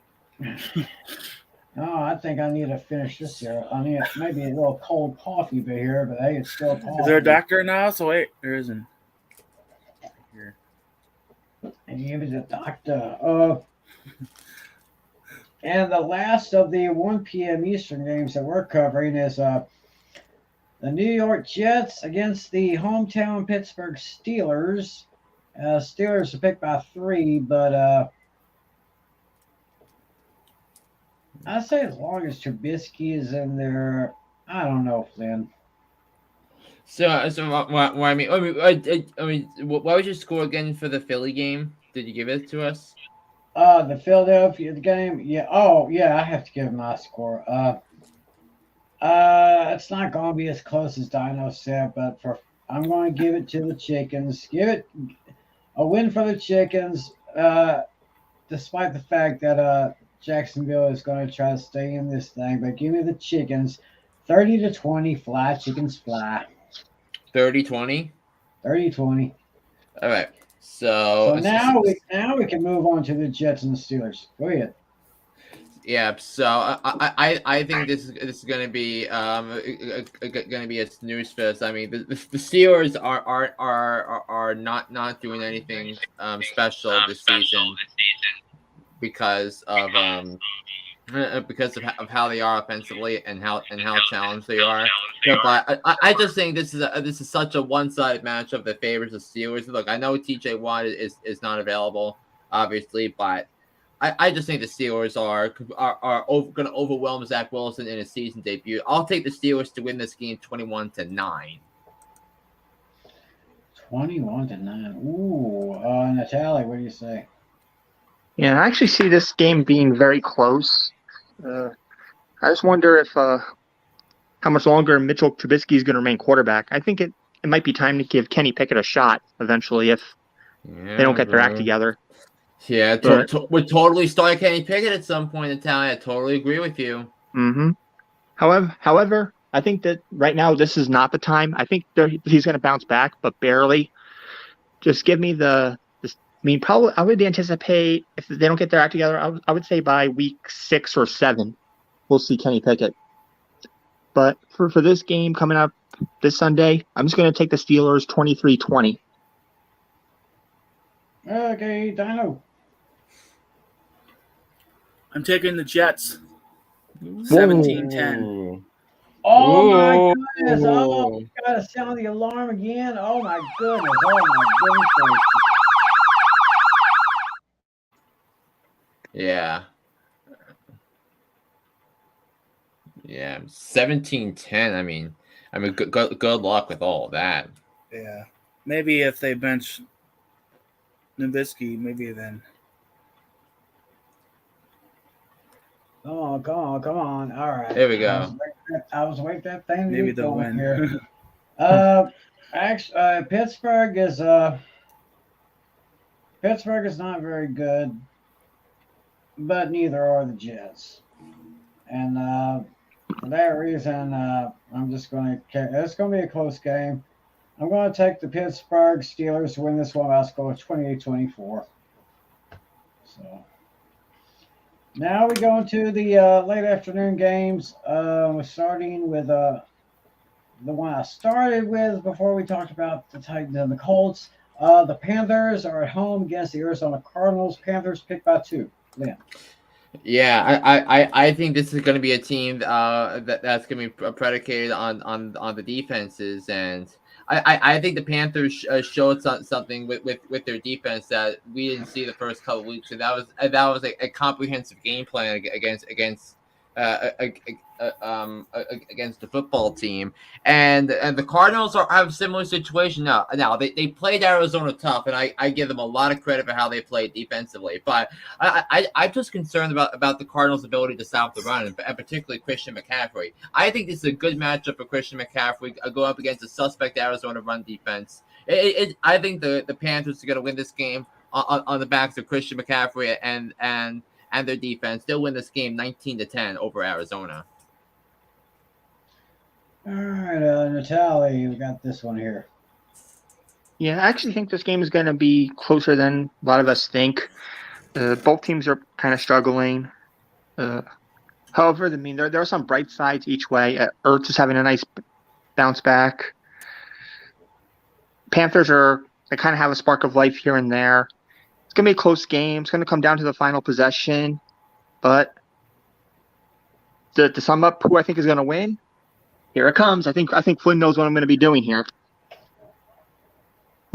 Oh, I think I need to finish this here. I need maybe a little cold coffee bit here, but hey, it's still coffee. is there a doctor now? So wait, there isn't. Here. And he was a doctor. And the last of the 1 p.m. Eastern games that we're covering is the New York Jets against the hometown Pittsburgh Steelers. Steelers are picked by 3, but I say as long as Trubisky is in there, I don't know, Flynn. What what was your score again for the Philly game? Did you give it to us? The Philadelphia game, yeah. Oh, yeah, I have to give my score. It's not going to be as close as Dino said, but I'm going to give it to the Chickens. Give it a win for the Chickens, despite the fact that Jacksonville is going to try to stay in this thing. But give me the Chickens, 30-20. Fly, Chickens fly. 30-20. 30-20. All right. So now we can move on to the Jets and the Steelers. Go ahead. Yeah, so I think this is going to be a snooze fest. I mean, the Steelers are not doing anything special this season because of how they are offensively and how challenged they are. But I just think this is such a one-sided matchup that favors the Steelers. Look, I know TJ Watt is not available, obviously, but I just think the Steelers are going to overwhelm Zach Wilson in his season debut. I'll take the Steelers to win this game 21-9. 21-9. Ooh, Natalie, what do you say? Yeah, I actually see this game being very close. I just wonder if how much longer Mitchell Trubisky is going to remain quarterback. I think it might be time to give Kenny Pickett a shot eventually if they don't get their act together. Yeah, we'd totally start Kenny Pickett at some point in time. I totally agree with you. Mm-hmm. However, I think that right now this is not the time. I think he's going to bounce back, but barely. Just give me probably I would anticipate if they don't get their act together, I would say by week 6 or 7, we'll see Kenny Pickett. But for this game coming up this Sunday, I'm just going to take the Steelers 23-20. Okay, Dino. I'm taking the Jets. 17-10. Oh my goodness! Oh, you gotta sound the alarm again. Oh my goodness! Yeah. 17-10. I mean, good luck with all of that. Yeah, maybe if they bench Nabisky, maybe then. Come on! All right. There we go. I was waiting that thing. Maybe they'll win. Here. Actually, Pittsburgh is not very good, but neither are the Jets. And for that reason, I'm just going to. It's going to be a close game. I'm going to take the Pittsburgh Steelers to win this one. I'll score 28-24. So. Now we go into the late afternoon games. We're starting with the the one I started with before we talked about the Titans and the Colts. The Panthers are at home against the Arizona Cardinals. Panthers picked by 2. Lynn. Yeah, I think this is going to be a team that's going to be predicated on the defenses, and I think the Panthers showed something with their defense that we didn't see the first couple of weeks, and that was a comprehensive game plan against the football team, and the Cardinals have a similar situation now. Now they played Arizona tough, and I give them a lot of credit for how they played defensively, but I'm just concerned about the Cardinals' ability to stop the run, and particularly Christian McCaffrey. I think this is a good matchup for Christian McCaffrey go up against a suspect Arizona run defense. I think the Panthers are going to win this game on the backs of Christian McCaffrey and their defense. They'll win this game 19-10 over Arizona. All right, Natalie, we got this one here. Yeah, I actually think this game is going to be closer than a lot of us think. Both teams are kind of struggling. However, I mean, there are some bright sides each way. Ertz is having a nice bounce back. Panthers they kind of have a spark of life here and there. It's going to be a close game. It's going to come down to the final possession. But to sum up who I think is going to win, here it comes. I think Flynn knows what I'm going to be doing here.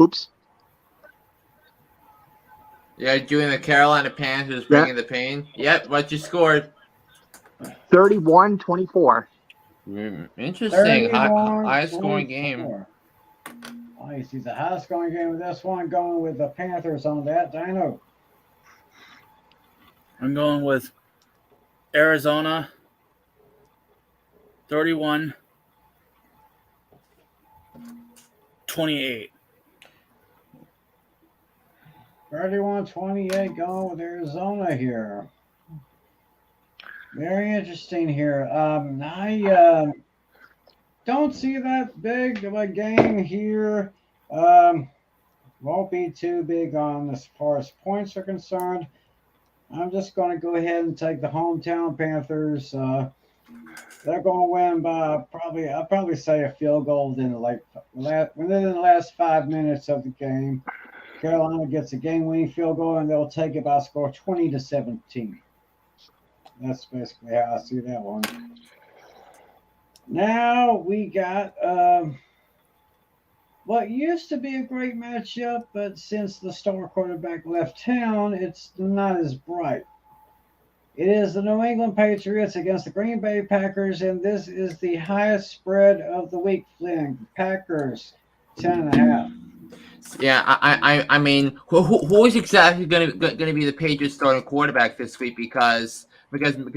Oops. Yeah, doing the Carolina Panthers bringing the pain. Yep, what you scored? 31-24. Interesting. High scoring game. Oh, you see the high scoring game with this one, going with the Panthers on that. Dino. I'm going with Arizona 31-28. 31-28 going with Arizona here. Very interesting here. I don't see that big of a game here. Won't be too big on as far as points are concerned. I'm just going to go ahead and take the hometown Panthers. They're going to win by I'll probably say a field goal within the last 5 minutes of the game. Carolina gets a game-winning field goal, and they'll take it by a score 20-17. That's basically how I see that one. Now we got what used to be a great matchup, but since the star quarterback left town, it's not as bright. It is the New England Patriots against the Green Bay Packers, and this is the highest spread of the week, Flynn. Packers, 10.5. Yeah, I mean, who is exactly going to be the Patriots starting quarterback this week? Because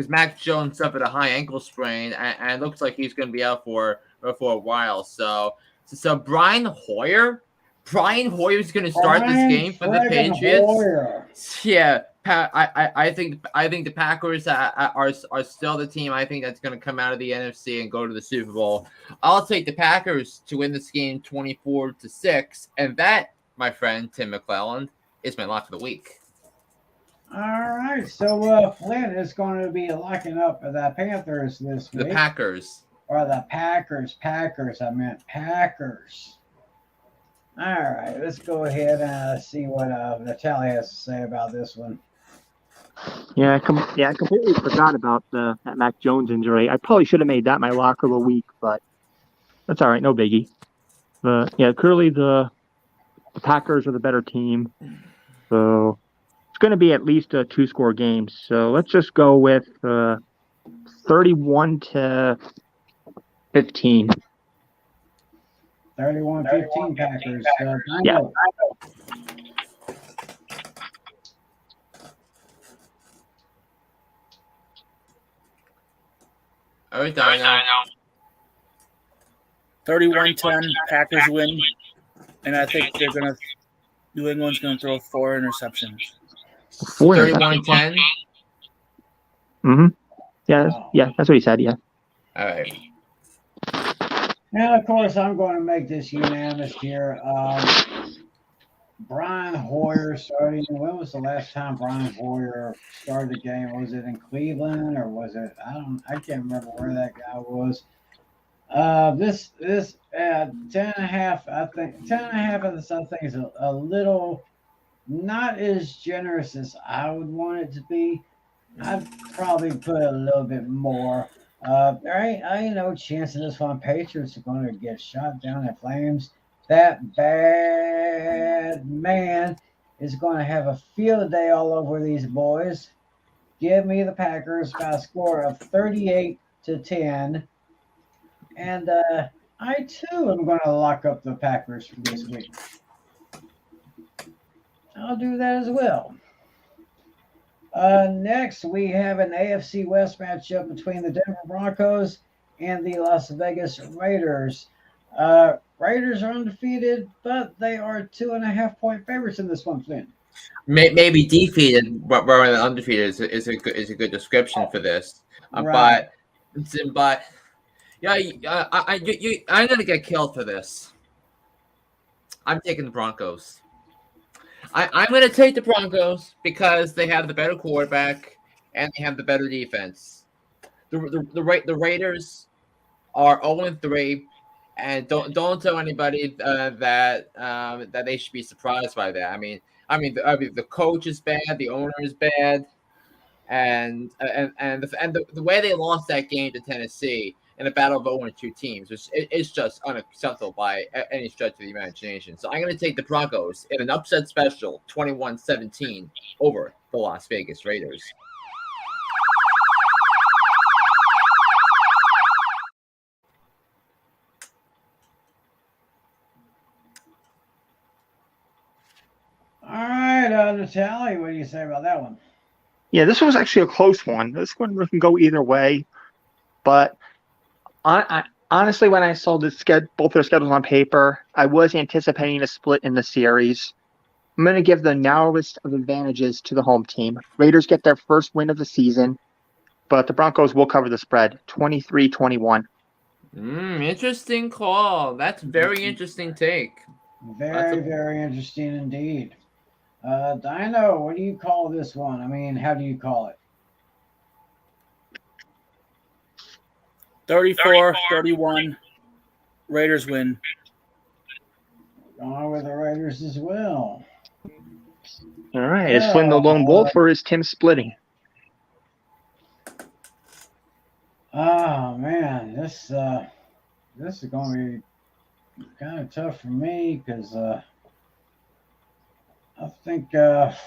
Mac Jones suffered a high ankle sprain, and it looks like he's going to be out for a while. So Brian Hoyer is going to start this game for the Patriots. Hoyer. Yeah, I think the Packers are still the team. I think that's going to come out of the NFC and go to the Super Bowl. I'll take the Packers to win this game 24-6, and that, my friend Tim McClelland, is my lock of the week. All right, so Flynn is going to be locking up the Panthers this week. The Packers. Or the Packers. I meant Packers. All right, let's go ahead and see what Natalie has to say about this one. Yeah, I completely forgot about that Mac Jones injury. I probably should have made that my lock of the week, but that's all right, no biggie. But yeah, clearly the Packers are the better team, so it's going to be at least a 2-score game. So let's just go with 31-15. 31-15 Packers. Yeah. All right, Dino. 31-10, Packers win, and I think New England's going to throw 4 interceptions. 31-10. Mm-hmm. Yeah, that's what he said. Yeah. All right. Now, of course, I'm going to make this unanimous here. Brian Hoyer starting. When was the last time Brian Hoyer started a game? Was it in Cleveland or was it? I can't remember where that guy was. This 10.5. I think 10.5 of this. I think is a little not as generous as I would want it to be. I'd probably put a little bit more. I ain't no chance of this one. Patriots are going to get shot down in flames. That bad man is going to have a field day all over these boys. Give me the Packers by a score of 38-10. And I too am going to lock up the Packers for this week. I'll do that as well. Next, we have an AFC West matchup between the Denver Broncos and the Las Vegas Raiders. Raiders are undefeated, but they are 2.5-point favorites in this one, Flynn. Maybe defeated rather than undefeated is a good description for this. Right. But yeah, I'm gonna get killed for this. I'm taking the Broncos. I'm going to take the Broncos because they have the better quarterback and they have the better defense. The Raiders are 0-3, and don't tell anybody that they should be surprised by that. I mean the coach is bad, the owner is bad, and the way they lost that game to Tennessee in a battle of 0-2 teams, which it's just unacceptable by any stretch of the imagination. So I'm going to take the Broncos in an upset special, 21-17 over the Las Vegas Raiders. All right, Natalie, what do you say about that one? Yeah, this was actually a close one. This one can go either way, but I honestly, when I saw both their schedules on paper, I was anticipating a split in the series. I'm going to give the narrowest of advantages to the home team. Raiders get their first win of the season, but the Broncos will cover the spread, 23-21. Interesting call. That's very interesting take. Very interesting indeed. Dino, what do you call this one? I mean, how do you call it? 34-31. Raiders win. Going with the Raiders as well. All right. Is Flynn the lone wolf or is Tim splitting? Oh man, this is going to be kind of tough for me because I think it's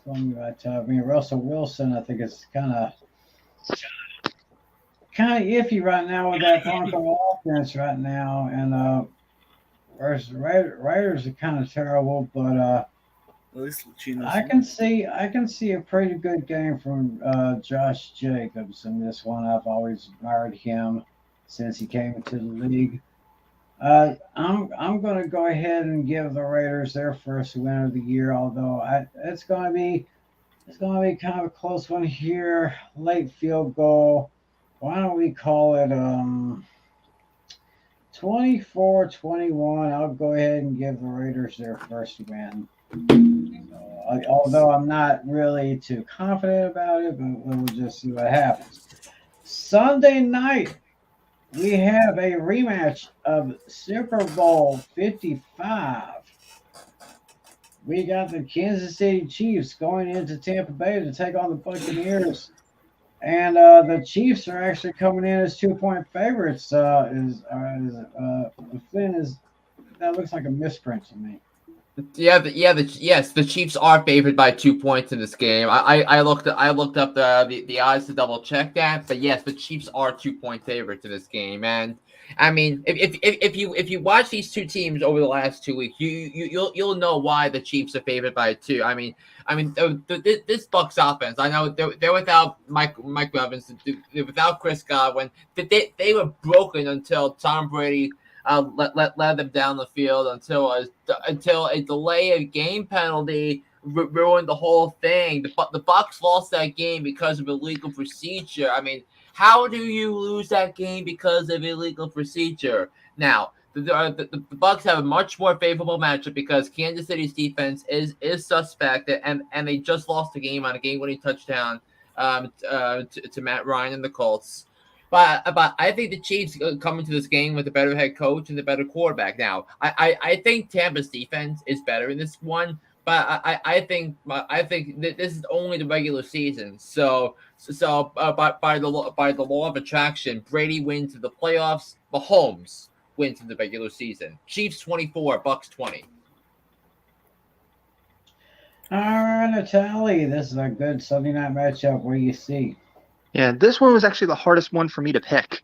going to be tough. I mean, Russell Wilson, I think it's kind of iffy right now with that Bronco offense right now, and whereas Raiders are kind of terrible, but at least I can see a pretty good game from Josh Jacobs in this one. I've always admired him since he came into the league. I'm going to go ahead and give the Raiders their first win of the year, although it's going to be kind of a close one here. Late field goal. Why don't we call it 24-21? I'll go ahead and give the Raiders their first win. Although I'm not really too confident about it, but we'll just see what happens. Sunday night, we have a rematch of Super Bowl 55. We got the Kansas City Chiefs going into Tampa Bay to take on the Buccaneers. And the Chiefs are actually coming in as 2-point favorites. Flynn that looks like a misprint to me. Yes, the Chiefs are favored by 2 points in this game. I looked up the odds to double check that, but yes, the Chiefs are 2-point favorites in this game. And I mean, if you watch these two teams over the last 2 weeks, you'll know why the Chiefs are favored by 2. I mean, this Bucs offense. I know they're without Mike Evans, they're without Chris Godwin. They were broken until Tom Brady led them down the field until a delay of game penalty ruined the whole thing. The Bucs lost that game because of illegal procedure. I mean, how do you lose that game because of illegal procedure? Now, the Bucs have a much more favorable matchup because Kansas City's defense is suspect, and they just lost the game on a game-winning touchdown to Matt Ryan and the Colts. But I think the Chiefs come into this game with a better head coach and a better quarterback. Now, I think Tampa's defense is better in this one, but I think that this is only the regular season. So by the law of attraction, Brady wins in the playoffs. Mahomes wins in the regular season. Chiefs 24, Bucks 20. All right, Natalie, this is a good Sunday night matchup. What do you see? Yeah, this one was actually the hardest one for me to pick.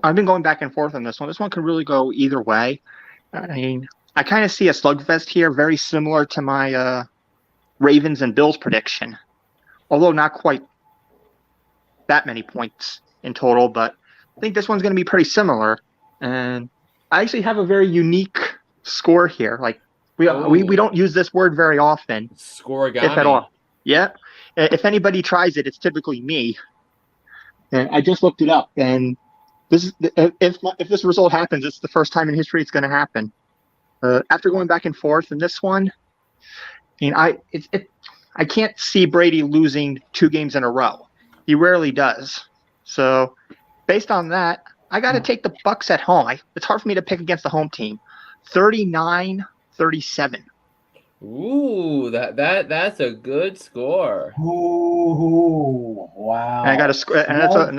I've been going back and forth on this one. This one could really go either way. I mean, I kind of see a slugfest here, very similar to my Ravens and Bills prediction, although not quite that many points in total. But I think this one's going to be pretty similar. And I actually have a very unique score here. Like we don't use this word very often, Scoregami. if at all. Yeah. If anybody tries it, it's typically me. And I just looked it up, and this is if this result happens, it's the first time in history it's going to happen. After going back and forth in this one, I mean, I can't see Brady losing 2 games in a row. He rarely does. So, based on that, I got to take the Bucks at home. It's hard for me to pick against the home team. 39-37. Ooh, that's a good score. Ooh, wow. And I got a score, and that's I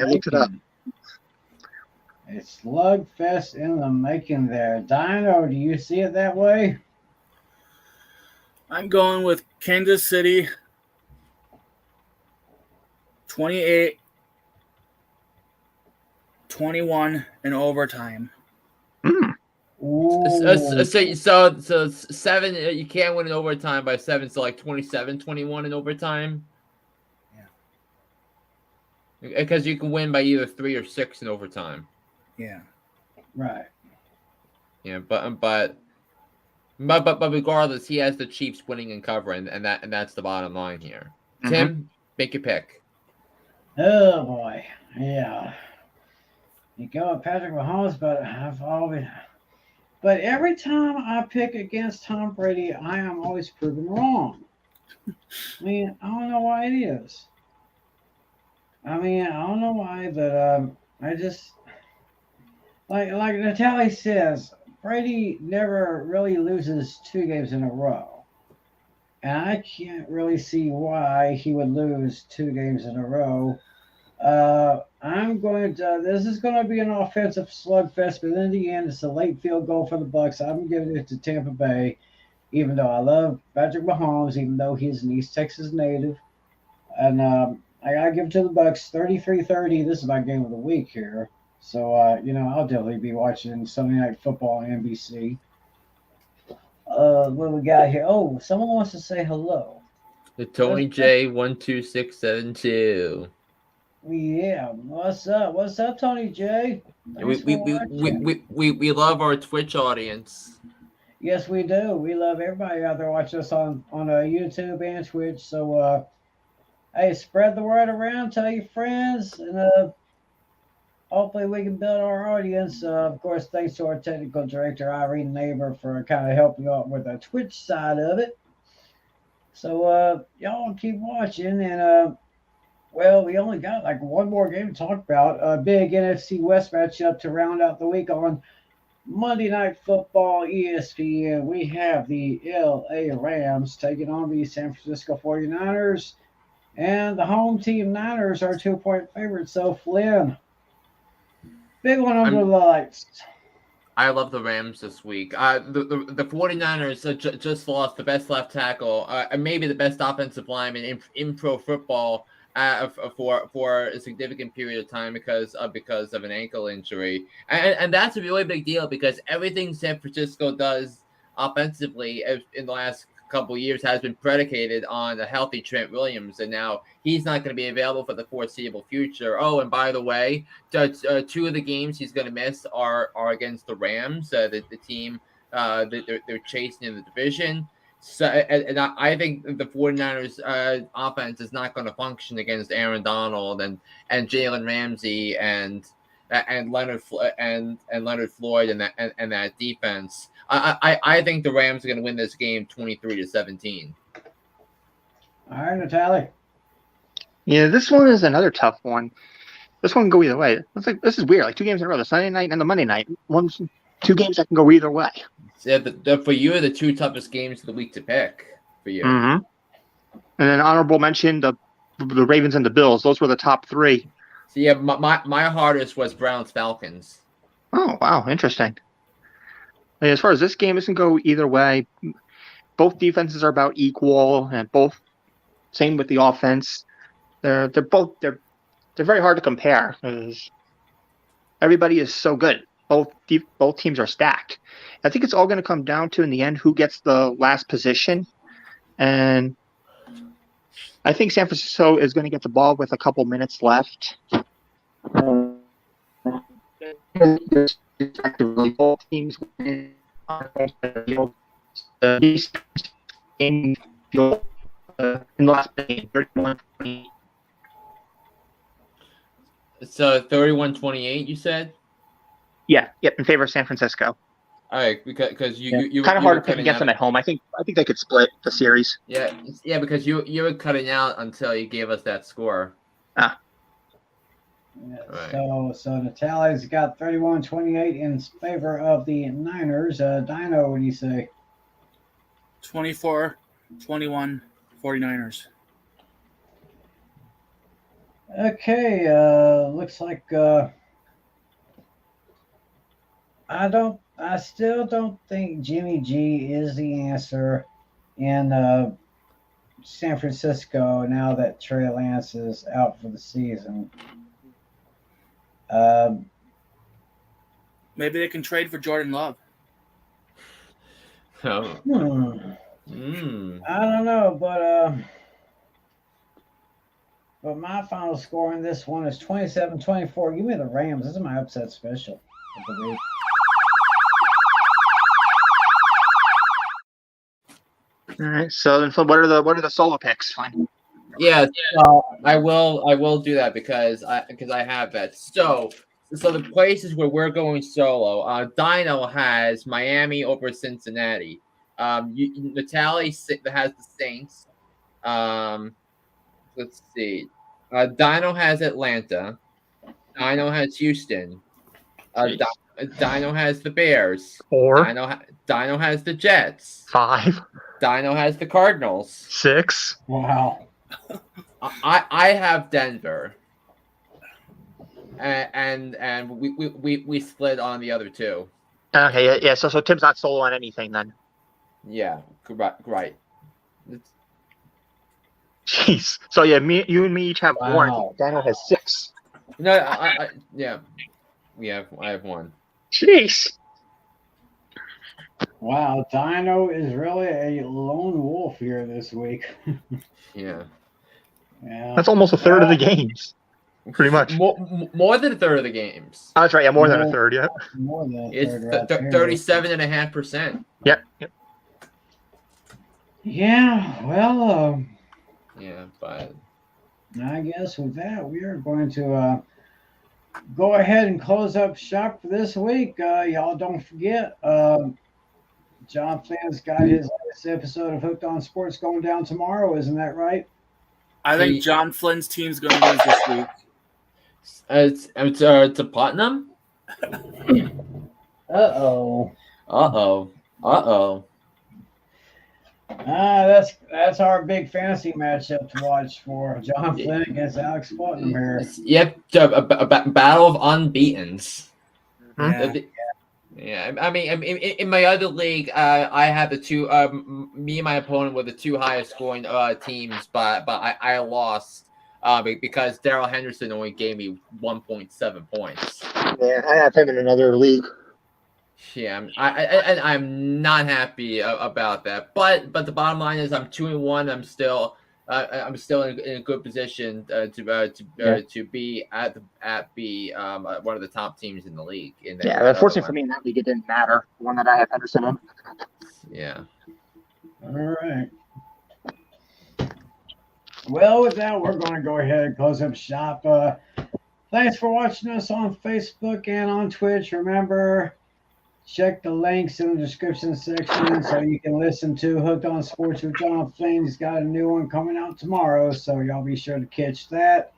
looked it up. A slugfest in the making there. Dino, do you see it that way? I'm going with Kansas City 28-21 in overtime. So 7. You can't win in overtime by 7. So like 27-21 in overtime. Yeah, because you can win by either 3 or 6 in overtime. Yeah, right. Yeah, but regardless, he has the Chiefs winning and covering, and that's the bottom line here. Mm-hmm. Tim, make your pick. Oh boy, yeah. You go with Patrick Mahomes, but every time I pick against Tom Brady, I am always proven wrong. I mean, I don't know why it is. I mean, I don't know why, but I just like Natalie says, Brady never really loses 2 games in a row, and I can't really see why he would lose 2 games in a row. This is going to be an offensive slugfest, but in the end, it's a late field goal for the Bucks. I'm giving it to Tampa Bay, even though I love Patrick Mahomes, even though he's an East Texas native. And I got to give it to the Bucks 33-30. This is my game of the week here. So, I'll definitely be watching Sunday Night Football on NBC. What do we got here? Oh, someone wants to say hello. The Tony J 12672. Yeah, what's up? What's up, Tony J? We love our Twitch audience. Yes, we do. We love everybody out there watching us on YouTube and Twitch. So, hey, spread the word around, tell your friends, and hopefully we can build our audience. Of course, thanks to our technical director, Irene Neighbor, for kind of helping out with the Twitch side of it. So, y'all keep watching, and well, we only got like one more game to talk about. A big NFC West matchup to round out the week on Monday Night Football, ESPN. We have the LA Rams taking on the San Francisco 49ers. And the home team Niners are 2-point favorites. So, Flynn, big one under the lights. I love the Rams this week. The 49ers just lost the best left tackle, and maybe the best offensive lineman in pro football for a significant period of time because of an ankle injury, and that's a really big deal because everything San Francisco does offensively in the last couple of years has been predicated on a healthy Trent Williams, and now he's not going to be available for the foreseeable future. Oh, and by the way, 2 of the games he's going to miss are against the Rams, the team that they're chasing in the division. So, and I think the 49ers offense is not going to function against Aaron Donald and Jalen Ramsey and Leonard Floyd and that defense. I think the Rams are going to win this game 23-17. All right, Natalie. Yeah, this one is another tough one. This one can go either way. It's like this is weird. Like 2 games in a row, the Sunday night and the Monday night. 2 games that can go either way. Yeah, for you, the 2 toughest games of the week to pick for you. Mm-hmm. And then honorable mention the Ravens and the Bills. Those were the top 3. So yeah, my hardest was Browns Falcons. Oh wow, interesting. And as far as this game, it can go either way. Both defenses are about equal, and both same with the offense. They're very hard to compare because everybody is so good. Both teams are stacked. I think it's all going to come down to in the end who gets the last position, and I think San Francisco is going to get the ball with a couple minutes left. Both teams win in the last game, 31-20. So 31-28, you said? Yeah, yep, in favor of San Francisco. All right, because you kind of hard to pick against them at home. I think they could split the series. Yeah, because you were cutting out until you gave us that score. Ah. Yeah, Right. So Natalia's got 31-28 in favor of the Niners. Dino, what do you say? 24-21 49ers. Okay, looks like I still don't think Jimmy G is the answer in San Francisco now that Trey Lance is out for the season. Maybe they can trade for Jordan Love. Oh. I don't know, but my final score in this one is 27-24. Give me the Rams. This is my upset special of the week. All right. So then, what are the solo picks? Fine. Yeah, I will do that because I have that. So the places where we're going solo, Dino has Miami over Cincinnati. Natalie has the Saints. Let's see. Dino has Atlanta. Dino has Houston. Dino has the Bears. 4. Dino has the Jets. 5. Dino has the Cardinals. 6. Wow. I have Denver. And we split on the other 2. Okay, yeah. So Tim's not solo on anything then. Yeah, right. Jeez. So yeah, you and me each have Wow. 1. Daniel has 6. No, I have 1. Jeez. Wow, Dino is really a lone wolf here this week. Yeah. Yeah. That's almost a third of the games. Pretty much. More than a third of the games. Oh, that's right. Yeah, more than a third. Yeah. More than a It's third right there. 37.5%. Yep. Yeah, well, Yeah, but I guess with that, we are going to go ahead and close up shop for this week. Y'all don't forget, John Flynn's got his latest episode of Hooked on Sports going down tomorrow. Isn't that right? I think John Flynn's team's going to lose this week. it's a Putnam. Uh-oh. That's our big fantasy matchup to watch for John Flynn against Alex Putnam here. Yep, a battle of unbeatens. Yeah. Yeah, I mean, in my other league, I had the 2. Me and my opponent were the 2 highest scoring teams, but I lost because Darrell Henderson only gave me 1.7 points. Yeah, I have him in another league. Yeah, I'm not happy about that. But the bottom line is I'm 2-1. I'm still in a good position to be at one of the top teams in the league. Unfortunately for me in that league, it didn't matter. The one that I have Henderson in. Yeah. All right. Well, with that, we're going to go ahead and close up shop. Thanks for watching us on Facebook and on Twitch. Remember, check the links in the description section so you can listen to Hooked on Sports with John Flynn. He's got a new one coming out tomorrow, so y'all be sure to catch that.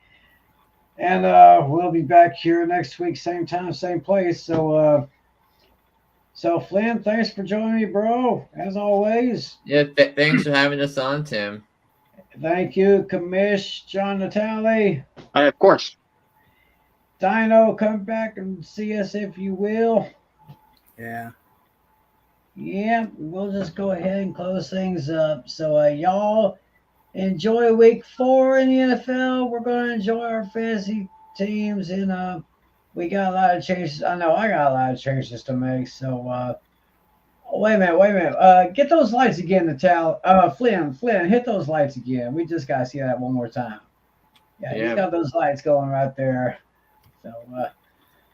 And we'll be back here next week, same time, same place. So Flynn, thanks for joining me, bro. As always. Yeah, thanks for having us on, Tim. Thank you, Commish, John Natale. Of course. Dino, come back and see us if you will. Yeah. Yeah, we'll just go ahead and close things up. So y'all enjoy week 4 in the NFL. We're going to enjoy our fantasy teams, and we got a lot of changes. I know I got a lot of changes to make. So wait a minute. Get those lights again, Natal. Flynn, hit those lights again. We just got to see that one more time. Yeah, he's got those lights going right there. So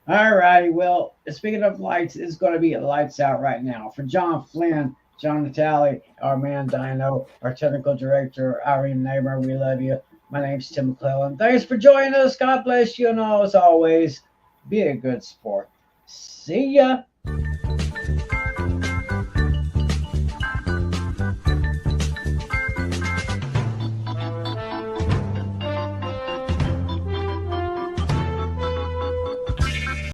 all righty. Well, speaking of lights, it's going to be lights out right now. For John Flynn, John Natale, our man Dino, our technical director, Irene Neighbor, we love you. My name's Tim McClellan. Thanks for joining us. God bless you, and as always, be a good sport. See ya.